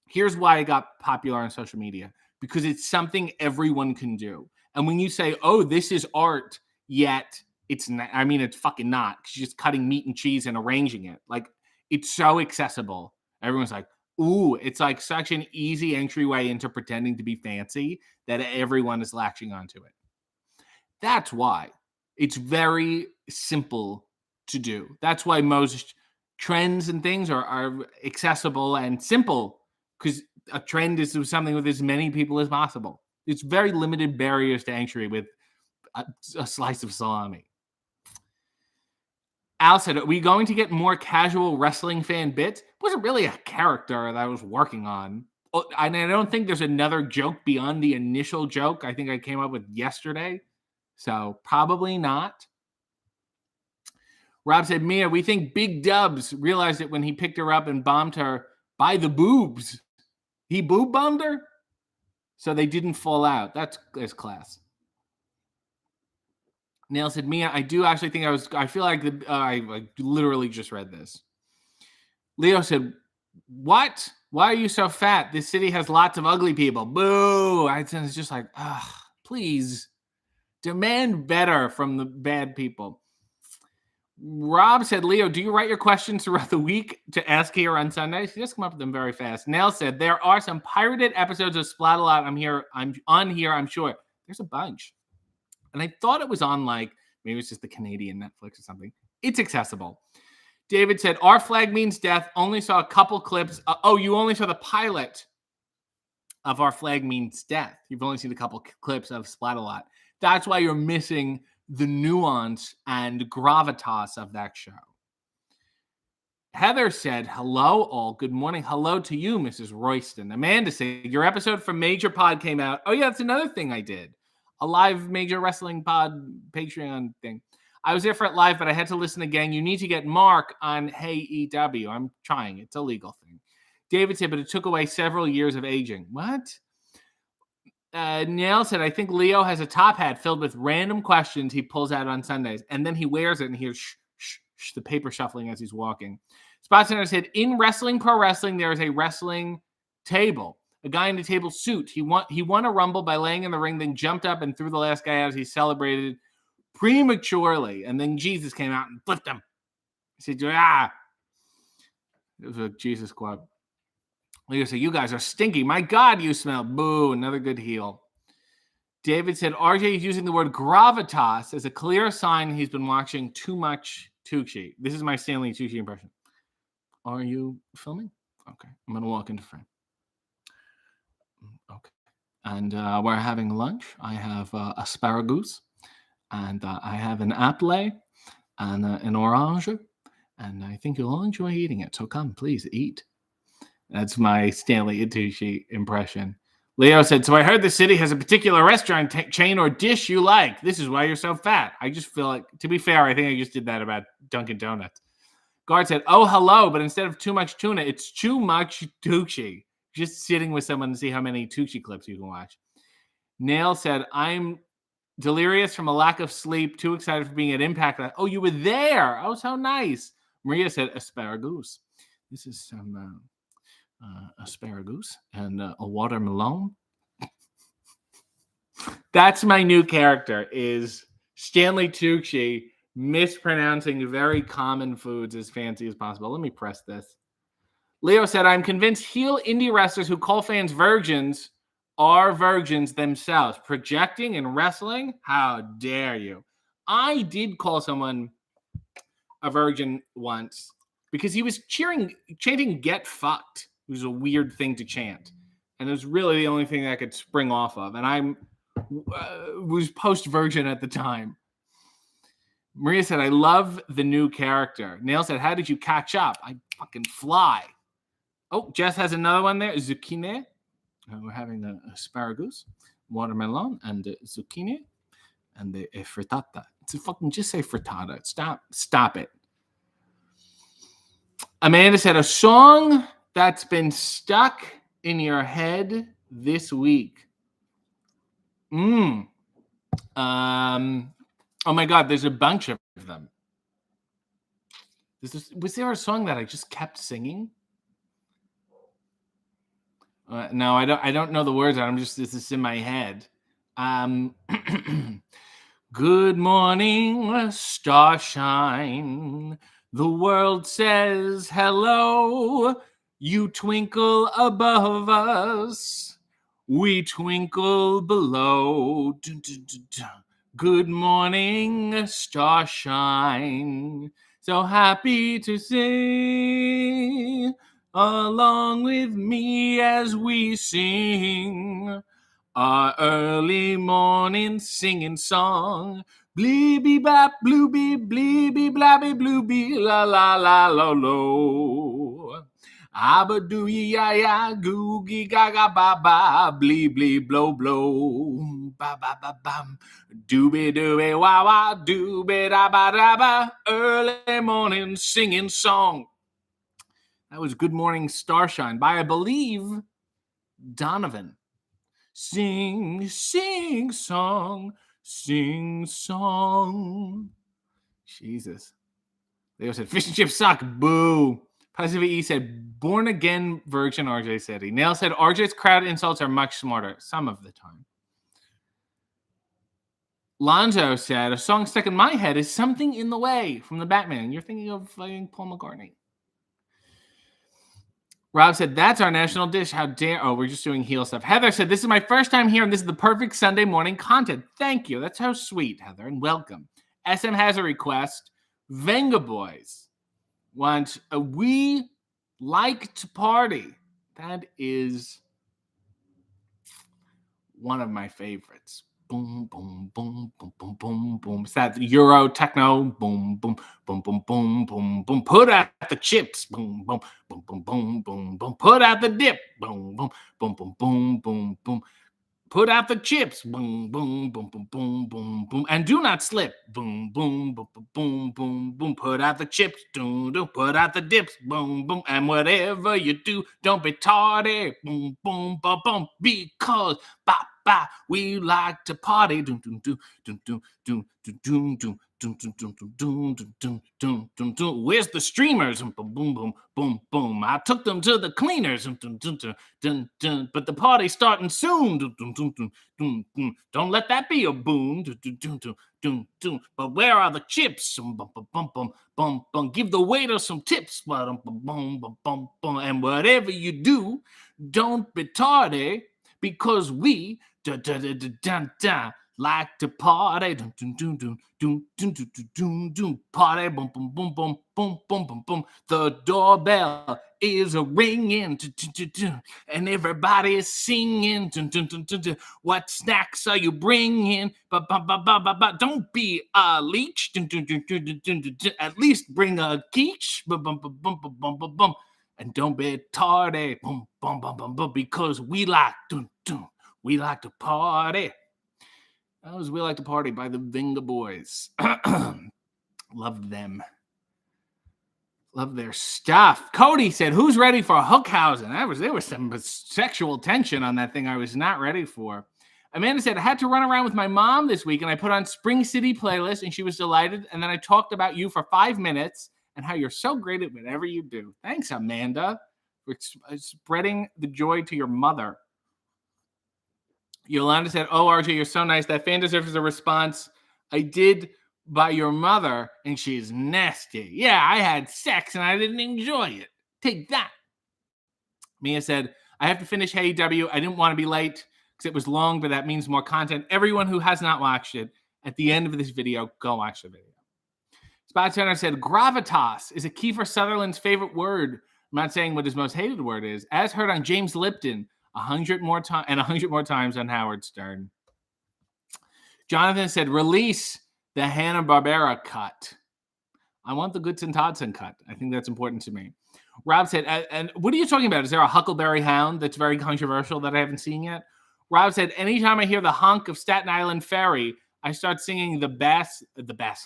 Here's why it got popular on social media. Because it's something everyone can do. And when you say, oh, this is art, yet it's not, it's fucking not. She's just cutting meat and cheese and arranging it. Like, it's so accessible. Everyone's like, ooh, it's like such an easy entryway into pretending to be fancy that everyone is latching onto it. That's why it's very simple to do. That's why most trends and things are accessible and simple, because a trend is something with as many people as possible. It's very limited barriers to entry with a slice of salami. Al said, are we going to get more casual wrestling fan bits? It wasn't really a character that I was working on. And I don't think there's another joke beyond the initial joke I think I came up with yesterday. So probably not. Rob said, Mia, we think Big Dubs realized it when he picked her up and bombed her by the boobs. He boob bombed her? So they didn't fall out. That's class. Neil said, Mia, I do actually think I feel like I literally just read this. Leo said, what? Why are you so fat? This city has lots of ugly people. Boo. It's just like, please demand better from the bad people. Rob said, Leo, do you write your questions throughout the week to ask here on Sundays? You just come up with them very fast. Nell said, there are some pirated episodes of Splat-A-Lot. I'm on here, I'm sure. There's a bunch. And I thought it was on maybe it's just the Canadian Netflix or something. It's accessible. David said, our flag means death. Only saw a couple clips. You only saw the pilot of Our Flag Means Death. You've only seen a couple clips of Splat-A-Lot. That's why you're missing the nuance and gravitas of that show. Heather said, hello all. Good morning. Hello to you, Mrs. Royston. Amanda said, your episode from Major Pod came out. Oh, yeah, that's another thing I did. A live Major Wrestling Pod Patreon thing. I was there for it live, but I had to listen again. You need to get Mark on Hey EW. I'm trying. It's a legal thing. David said, but it took away several years of aging. What? Neil said, I think Leo has a top hat filled with random questions he pulls out on Sundays, and then he wears it and hears the paper shuffling as he's walking. Spot Center said, in wrestling, pro wrestling, there is a wrestling table. A guy in a table suit. He won a rumble by laying in the ring, then jumped up and threw the last guy out as he celebrated prematurely. And then Jesus came out and flipped him. He said, It was a Jesus quote. Leo said, you guys are stinky. My God, you smell. Boo, another good heel. David said, RJ is using the word gravitas as a clear sign he's been watching too much Tucci. This is my Stanley Tucci impression. Are you filming? Okay, I'm going to walk into frame. Okay. And we're having lunch. I have asparagus, and I have an apple and an orange, and I think you'll all enjoy eating it. So come, please, eat. That's my Stanley Tucci impression. Leo said, so I heard the city has a particular restaurant chain or dish you like. This is why you're so fat. I just feel like, to be fair, I think I just did that about Dunkin' Donuts. Guard said, oh, hello, but instead of too much tuna, it's too much Tucci. Just sitting with someone to see how many Tucci clips you can watch. Nail said, I'm delirious from a lack of sleep, too excited for being at Impact. Oh, you were there. Oh, so nice. Maria said, asparagus. This is some asparagus and a watermelon. That's my new character, is Stanley Tucci mispronouncing very common foods as fancy as possible. Let me press this. Leo said, I'm convinced heel indie wrestlers who call fans virgins are virgins themselves. Projecting and wrestling? How dare you? I did call someone a virgin once because he was chanting get fucked. It was a weird thing to chant. And it was really the only thing that I could spring off of. And I was post-virgin at the time. Maria said, I love the new character. Nail said, how did you catch up? I fucking fly. Oh, Jess has another one there. Zucchini. We're having the asparagus, watermelon, and the zucchini, and the frittata. It's a fucking, just say frittata. Stop it. Amanda said, a song that's been stuck in your head this week. Oh my God, there's a bunch of them. Was there a song that I just kept singing? No, I don't know the words. This is in my head. Good morning, starshine. The world says hello. You twinkle above us. We twinkle below. Dun, dun, dun, dun. Good morning, starshine. So happy to sing along with me as we sing our early morning singing song. Bleeby bap, blooby, bleeby blabby, blooby, la la la lo lo. Abba doo ya ya, googie gaga ba ba, blee blee blow blow, ba ba ba bam, dooby dooby wah wah, dooby da ba da ba. Early morning singing song. That was Good Morning Starshine by, I believe, Donovan. Sing, sing song, sing song. Jesus. They said, fish and chips suck, boo. Pacific E said, born again virgin, RJ said. Nail said, RJ's crowd insults are much smarter, some of the time. Lonzo said, a song stuck in my head is Something in the Way from the Batman. You're thinking of Paul McCartney. Rob said, that's our national dish. How dare... Oh, we're just doing heel stuff. Heather said, this is my first time here, and this is the perfect Sunday morning content. Thank you. That's so sweet, Heather, and welcome. SM has a request. Venga Boys wants a We Like to Party. That is one of my favorites. Boom, boom, boom, boom, boom, boom, boom. It's that Euro techno. Boom, boom, boom, boom, boom, boom, boom. Put out the chips. Boom, boom, boom, boom, boom, boom, boom. Put out the dip. Boom, boom, boom, boom, boom, boom, boom. Put out the chips. Boom, boom, boom, boom, boom, boom, boom. And do not slip. Boom, boom, boom, boom, boom, boom, boom. Put out the chips. Boom, boom. Put out the dips. Boom, boom. And whatever you do, don't be tardy. Boom, boom, boom, boom. Because bop. We like to party. Where's the streamers? Boom, boom, boom, boom, boom. I took them to the cleaners. But the party's starting soon. Don't let that be a boom. But where are the chips? Give the waiter some tips. And whatever you do, don't be tardy. Because we like to party, party, boom, boom, boom, boom, boom, boom, boom, boom. The doorbell is ringing, and everybody is singing. What snacks are you bringing? Don't be a leech. At least bring a quiche. And don't be tardy. Boom, boom, boom, boom, boom, because we like to party. That was We Like to Party by the Vinga Boys. Loved them. Love their stuff. Cody said, who's ready for Hookhausen? There was some sexual tension on that thing I was not ready for. Amanda said, I had to run around with my mom this week, and I put on Spring City playlist, and she was delighted. And then I talked about you for 5 minutes and how you're so great at whatever you do. Thanks, Amanda, for spreading the joy to your mother. Yolanda said, oh, RJ, you're so nice. That fan deserves a response. I did by your mother, and she's nasty. Yeah, I had sex, and I didn't enjoy it. Take that. Mia said, I have to finish Hey W. I didn't want to be late because it was long, but that means more content. Everyone who has not watched it, at the end of this video, go watch the video. Spot Center said, gravitas is a Kiefer Sutherland's favorite word. I'm not saying what his most hated word is. As heard on James Lipton, 100 more times on Howard Stern. Jonathan said, release the Hanna-Barbera cut. I want the Goodson Todson cut. I think that's important to me. Rob said, and what are you talking about? Is there a Huckleberry Hound that's very controversial that I haven't seen yet? Rob said, anytime I hear the honk of Staten Island Ferry, I start singing the bass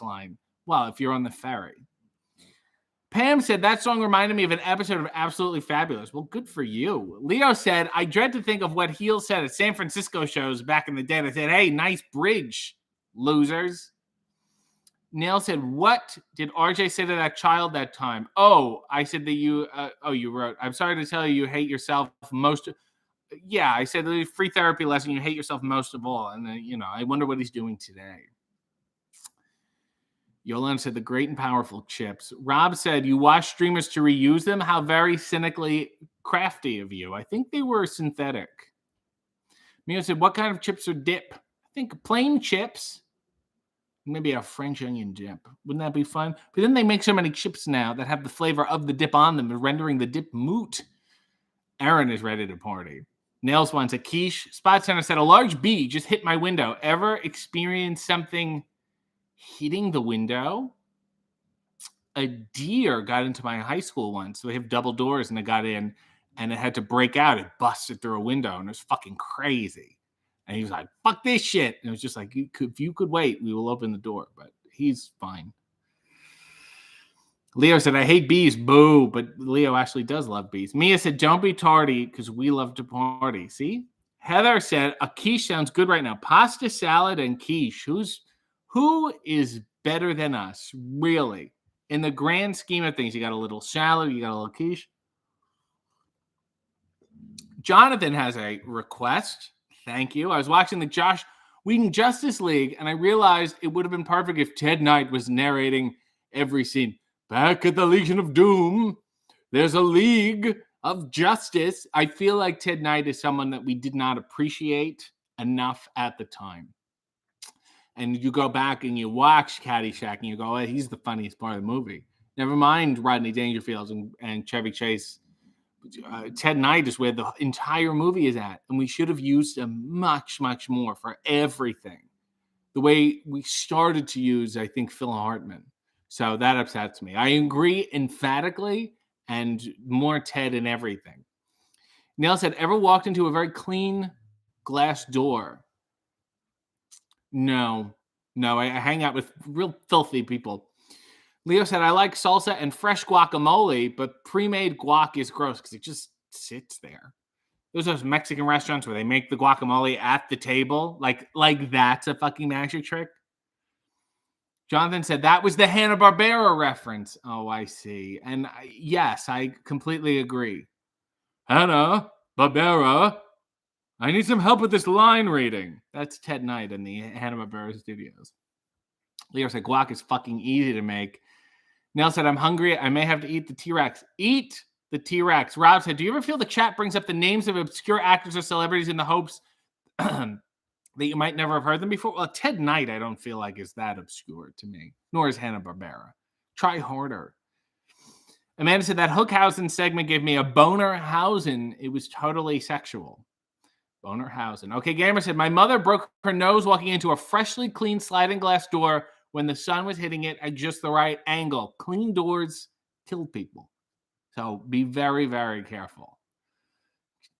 line. Well, if you're on the ferry. Pam said, that song reminded me of an episode of Absolutely Fabulous. Well, good for you. Leo said, I dread to think of what Heel said at San Francisco shows back in the day. They said, hey, nice bridge, losers. Neil said, what did RJ say to that child that time? Oh, I said that you wrote, I'm sorry to tell you hate yourself most. Yeah, I said the free therapy lesson, you hate yourself most of all. And then, I wonder what he's doing today. Yolanda said, the great and powerful chips. Rob said, you wash streamers to reuse them? How very cynically crafty of you. I think they were synthetic. Mia said, what kind of chips are dip? I think plain chips. Maybe a French onion dip. Wouldn't that be fun? But then they make so many chips now that have the flavor of the dip on them, rendering the dip moot. Aaron is ready to party. Nails wants a quiche. Spot Center said, a large bee just hit my window. Ever experienced something hitting the window? A deer got into my high school once. So they have double doors, and it got in, and it had to break out. It busted through a window, and it was fucking crazy. And he was like, fuck this shit. And it was just like, if you could wait, we will open the door. But he's fine. Leo said, I hate bees. Boo. But Leo actually does love bees. Mia said, don't be tardy because we love to party. See? Heather said, a quiche sounds good right now. Pasta salad and quiche. Who is better than us? Really? In the grand scheme of things, you got a little salad, you got a little quiche. Jonathan has a request. Thank you. I was watching the Josh Whedon Justice League, and I realized it would have been perfect if Ted Knight was narrating every scene. Back at the Legion of Doom, there's a League of Justice. I feel like Ted Knight is someone that we did not appreciate enough at the time. And you go back and you watch Caddyshack, and you go, oh, he's the funniest part of the movie. Never mind Rodney Dangerfield and Chevy Chase. Ted Knight is where the entire movie is at, and we should have used him much, much more for everything. The way we started to use, I think, Phil Hartman. So that upsets me. I agree emphatically, and more Ted in everything. Neil said, ever walked into a very clean glass door? No, I hang out with real filthy people. Leo said, I like salsa and fresh guacamole, but pre-made guac is gross because it just sits there. There's those Mexican restaurants where they make the guacamole at the table. Like that's a fucking magic trick. Jonathan said, that was the Hanna-Barbera reference. Oh, I see. And yes, I completely agree. Hanna-Barbera. I need some help with this line reading. That's Ted Knight in the Hanna-Barbera studios. Leo said, guac is fucking easy to make. Nell said, I'm hungry. I may have to eat the T-Rex. Eat the T-Rex. Rob said, do you ever feel the chat brings up the names of obscure actors or celebrities in the hopes that you might never have heard them before? Well, Ted Knight, I don't feel like is that obscure to me, nor is Hanna-Barbera. Try harder. Amanda said, that Hookhausen segment gave me a bonerhausen. It was totally sexual. Bonerhausen. Okay, Gamer said, my mother broke her nose walking into a freshly cleaned sliding glass door when the sun was hitting it at just the right angle. Clean doors kill people. So be very, very careful.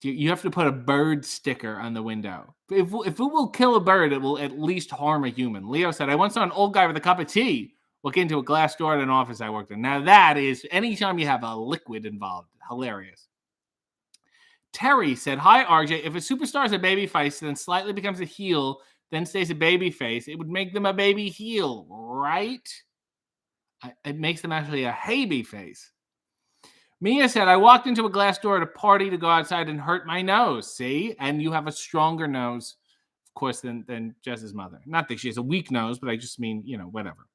You have to put a bird sticker on the window. If it will kill a bird, it will at least harm a human. Leo said, I once saw an old guy with a cup of tea walk into a glass door at an office I worked in. Now that is, anytime you have a liquid involved, hilarious. Terry said, hi, RJ. If a superstar is a baby face, then slightly becomes a heel, then stays a baby face, it would make them a baby heel, right? It makes them actually a baby face. Mia said, I walked into a glass door at a party to go outside and hurt my nose. See? And you have a stronger nose, of course, than Jess's mother. Not that she has a weak nose, but I just mean, whatever.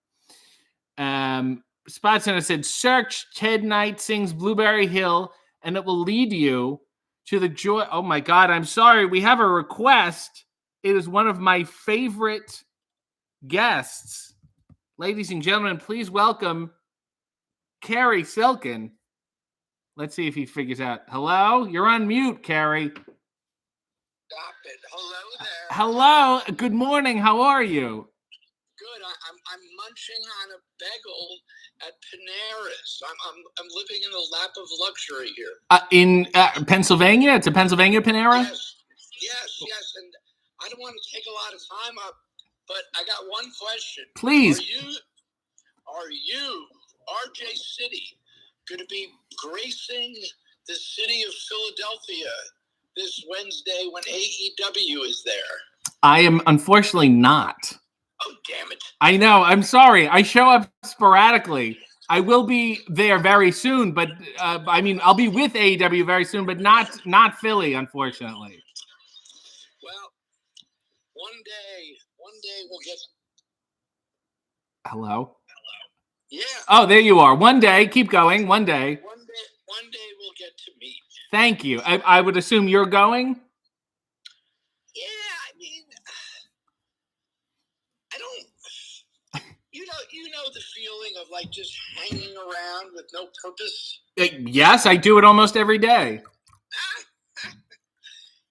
Spot Center said, search Ted Knight sings Blueberry Hill, and it will lead you to the joy. Oh, my God. I'm sorry. We have a request. It is one of my favorite guests. Ladies and gentlemen, please welcome Carrie Silken. Let's see if he figures out. Hello? You're on mute, Carrie. Stop it. Hello there. Hello. Good morning. How are you? Good. I'm munching on a bagel at Panera's. I'm living in the lap of luxury here. In Pennsylvania? It's a Pennsylvania Panera? Yes. And I don't want to take a lot of time up, but I got one question. Please. Are you, RJ City, going to be gracing the city of Philadelphia this Wednesday when AEW is there? I am unfortunately not. Oh, damn it. I know. I'm sorry. I show up sporadically. I will be there very soon, but I'll be with AEW very soon, but not Philly, unfortunately. Well, one day we'll get. Hello? Yeah. Oh, there you are. One day. Keep going. One day. One day we'll get to meet. Thank you. I would assume you're going? Yeah, I mean, I don't. You know the feeling of like just hanging around with no purpose. Yes, I do it almost every day.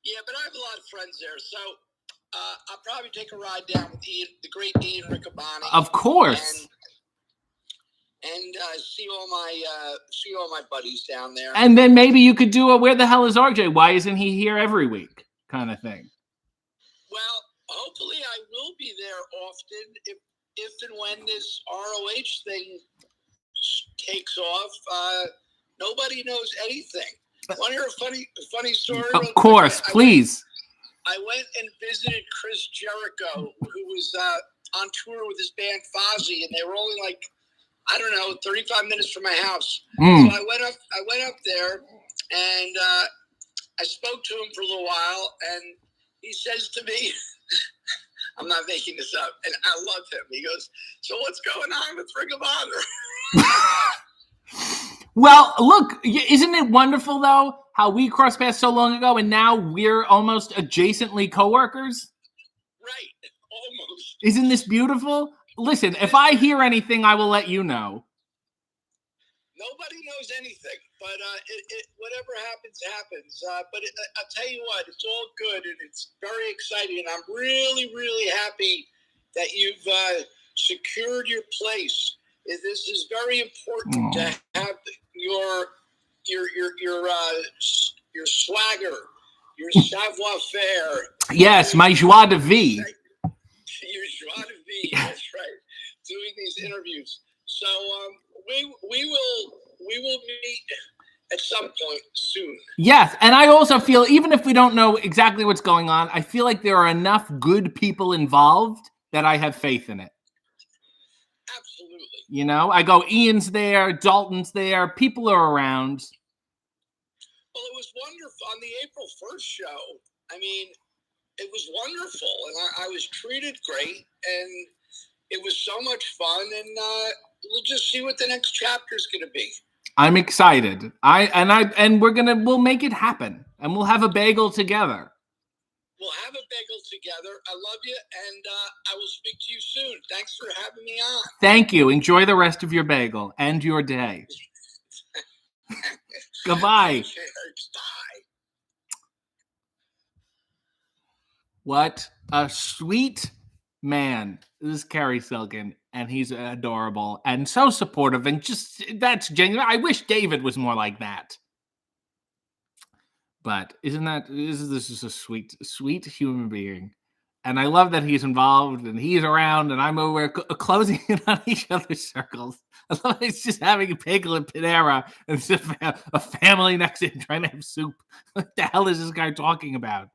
Yeah, but I have a lot of friends there, so I'll probably take a ride down with the great Ian Riccaboni. Of course. And see all my buddies down there. And then maybe you could do a "Where the hell is RJ? Why isn't he here every week?" kind of thing. Well, hopefully I will be there often if and when this ROH thing takes off. Nobody knows anything. Want to hear a funny story? Of course, please. I went and visited Chris Jericho, who was on tour with his band Fozzy, and they were only like, I don't know, 35 minutes from my house. So I went up there, and I spoke to him for a little while, and he says to me, I'm not making this up, and I love him. He goes, so what's going on with Ring of Honor? Well, look, isn't it wonderful, though, how we crossed paths so long ago, and now we're almost adjacently coworkers? Right, almost. Isn't this beautiful? Listen, if I hear anything, I will let you know. Nobody knows anything, but whatever happens, happens. But I'll tell you what, it's all good, and it's very exciting, and I'm really, really happy that you've secured your place. This is very important to have your swagger, your savoir-faire. Yes, my joie de vivre. Your joie de vivre, that's right. Doing these interviews. So we will meet at some point soon. Yes, and I also feel, even if we don't know exactly what's going on, I feel like there are enough good people involved that I have faith in it. Absolutely. I go, Ian's there, Dalton's there, people are around. Well, it was wonderful on the April 1st show. I mean, it was wonderful, and I was treated great, and it was so much fun, and we'll just see what the next chapter is going to be. I'm excited. We'll make it happen, and we'll have a bagel together. We'll have a bagel together. I love you, and I will speak to you soon. Thanks for having me on. Thank you. Enjoy the rest of your bagel and your day. Goodbye. Bye. What a sweet man, this is Carrie Silken, and he's adorable and so supportive, and just that's genuine. I wish David was more like that. But this is a sweet human being, and I love that he's involved and he's around, and I'm over closing in on each other's circles. I love it's just having a bagel at Panera, and it's just a family next to him trying to have soup. What the hell is this guy talking about?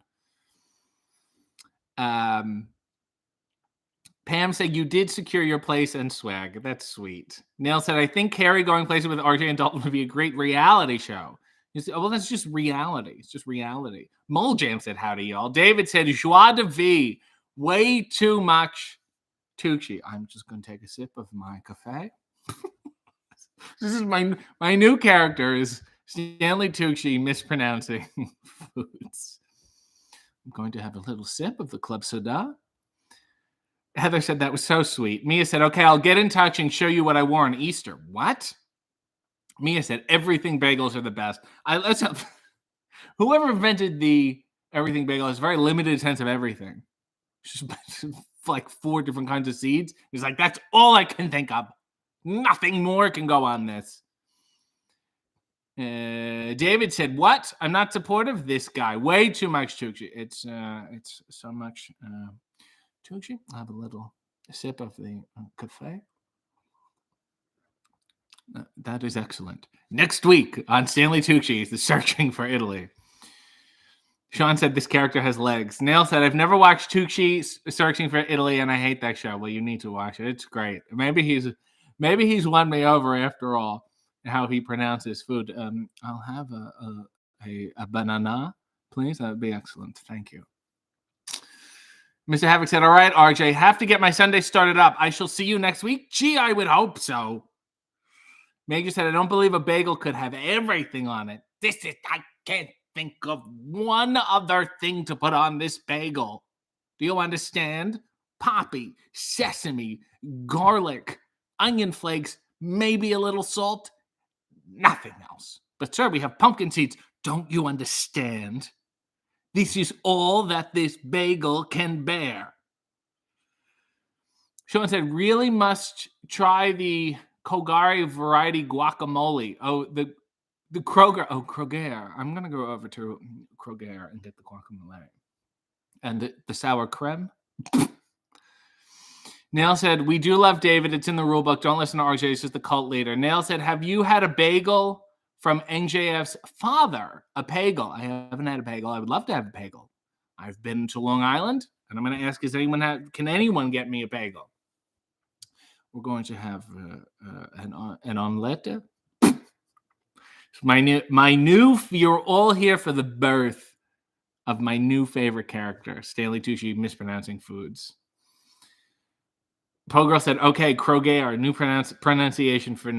Pam said, you did secure your place and swag. That's sweet. Neil said, I think Carrie going places with RJ and Dalton would be a great reality show. Well, that's just reality. It's just reality. Mole Jam said, howdy, y'all. David said, joie de vie. Way too much Tucci. I'm just going to take a sip of my cafe. This is my new character is Stanley Tucci mispronouncing foods. I'm going to have a little sip of the Club Soda. Heather said that was so sweet. Mia said, okay, I'll get in touch and show you what I wore on Easter. What? Mia said, everything bagels are the best. Whoever invented the everything bagel has a very limited sense of everything. Just like 4 different kinds of seeds. He's like, that's all I can think of. Nothing more can go on this. David said, what? I'm not supportive. This guy. Way too much Tucci. It's so much Tucci. I'll have a little sip of the cafe. That is excellent. Next week on Stanley Tucci is the Searching for Italy. Sean said this character has legs. Nail said, I've never watched Tucci Searching for Italy, and I hate that show. Well, you need to watch it. It's great. Maybe he's won me over after all. How he pronounces food. I'll have a banana, please. That would be excellent. Thank you. Mr. Havoc said, all right, RJ, have to get my Sunday started up. I shall see you next week. Gee, I would hope so. Major said, I don't believe a bagel could have everything on it. I can't think of one other thing to put on this bagel. Do you understand? Poppy, sesame, garlic, onion flakes, maybe a little salt. Nothing else. But sir, we have pumpkin seeds. Don't you understand? This is all that this bagel can bear. Sean said, really must try the Kogari variety guacamole. Oh, the Kroger. Oh, Kroger. I'm going to go over to Kroger and get the guacamole. And the sour creme. Nail said, we do love David. It's in the rule book. Don't listen to RJ. He's just the cult leader. Nail said, have you had a bagel from NJF's father? A bagel. I haven't had a bagel. I would love to have a bagel. I've been to Long Island, and I'm going to ask, can anyone get me a bagel? We're going to have an omelette. You're all here for the birth of my new favorite character, Stanley Tucci mispronouncing foods. Pogirl said, okay, Kroger, new pronunciation from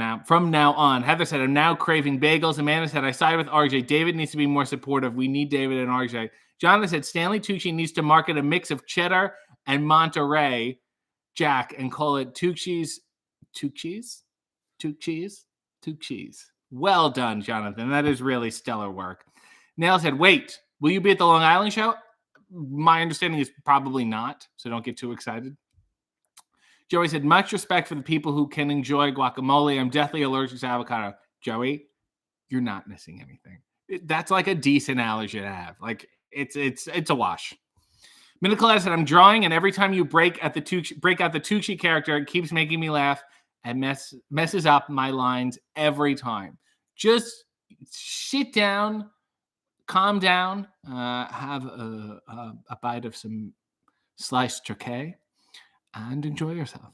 now on. Heather said, I'm now craving bagels. Amanda said, I side with RJ. David needs to be more supportive. We need David and RJ. Jonathan said, Stanley Tucci needs to market a mix of cheddar and Monterey Jack and call it Tucci's. Well done, Jonathan. That is really stellar work. Nail said, wait, will you be at the Long Island show? My understanding is probably not, so don't get too excited. Joey said, much respect for the people who can enjoy guacamole. I'm deathly allergic to avocado. Joey, you're not missing anything. That's like a decent allergy to have. Like it's a wash. Minicolette said, I'm drawing, and every time you break out the Tucci character, it keeps making me laugh and messes up my lines every time. Just sit down, calm down, have a bite of some sliced turkey, and enjoy yourself.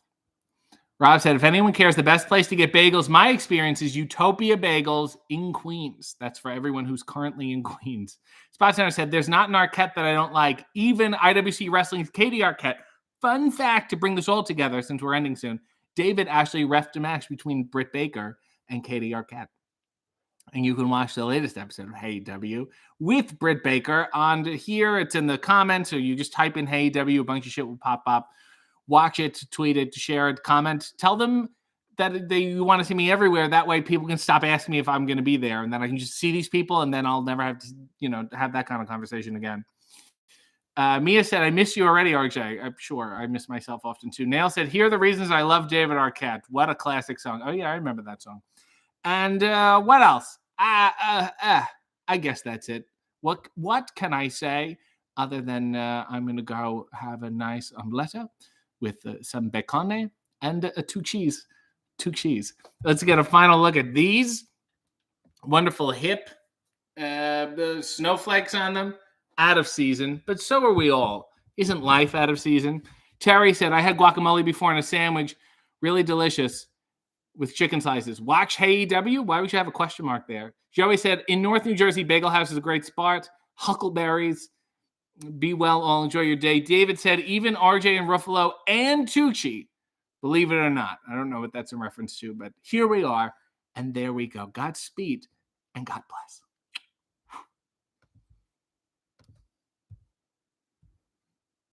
Rob said, if anyone cares, the best place to get bagels, my experience is Utopia Bagels in Queens. That's for everyone who's currently in Queens. Spot Center said, there's not an Arquette that I don't like. Even IWC Wrestling's Katie Arquette. Fun fact to bring this all together, since we're ending soon, David actually reffed a match between Britt Baker and Katie Arquette. And you can watch the latest episode of Hey W with Britt Baker on here. It's in the comments, or you just type in Hey W, a bunch of shit will pop up. Watch it, tweet it, share it, comment. Tell them that you want to see me everywhere. That way people can stop asking me if I'm going to be there. And then I can just see these people, and then I'll never have to, have that kind of conversation again. Mia said, I miss you already, RJ. I'm sure I miss myself often too. Nail said, here are the reasons I love David Arquette. What a classic song. Oh, yeah, I remember that song. And what else? I guess that's it. What can I say other than I'm going to go have a nice omelette with some bacon and two cheese. Let's get a final look at these wonderful hip the snowflakes on them. Out of season, but so are we all. Isn't life out of season? Terry said, I had guacamole before in a sandwich. Really delicious with chicken slices. Watch AEW? Why would you have a question mark there? Joey said, in North New Jersey, Bagel House is a great spot. Huckleberries. Be well, all enjoy your day. David said, even RJ and Ruffalo and Tucci, believe it or not. I don't know what that's in reference to, but here we are, and there we go. Godspeed, and God bless.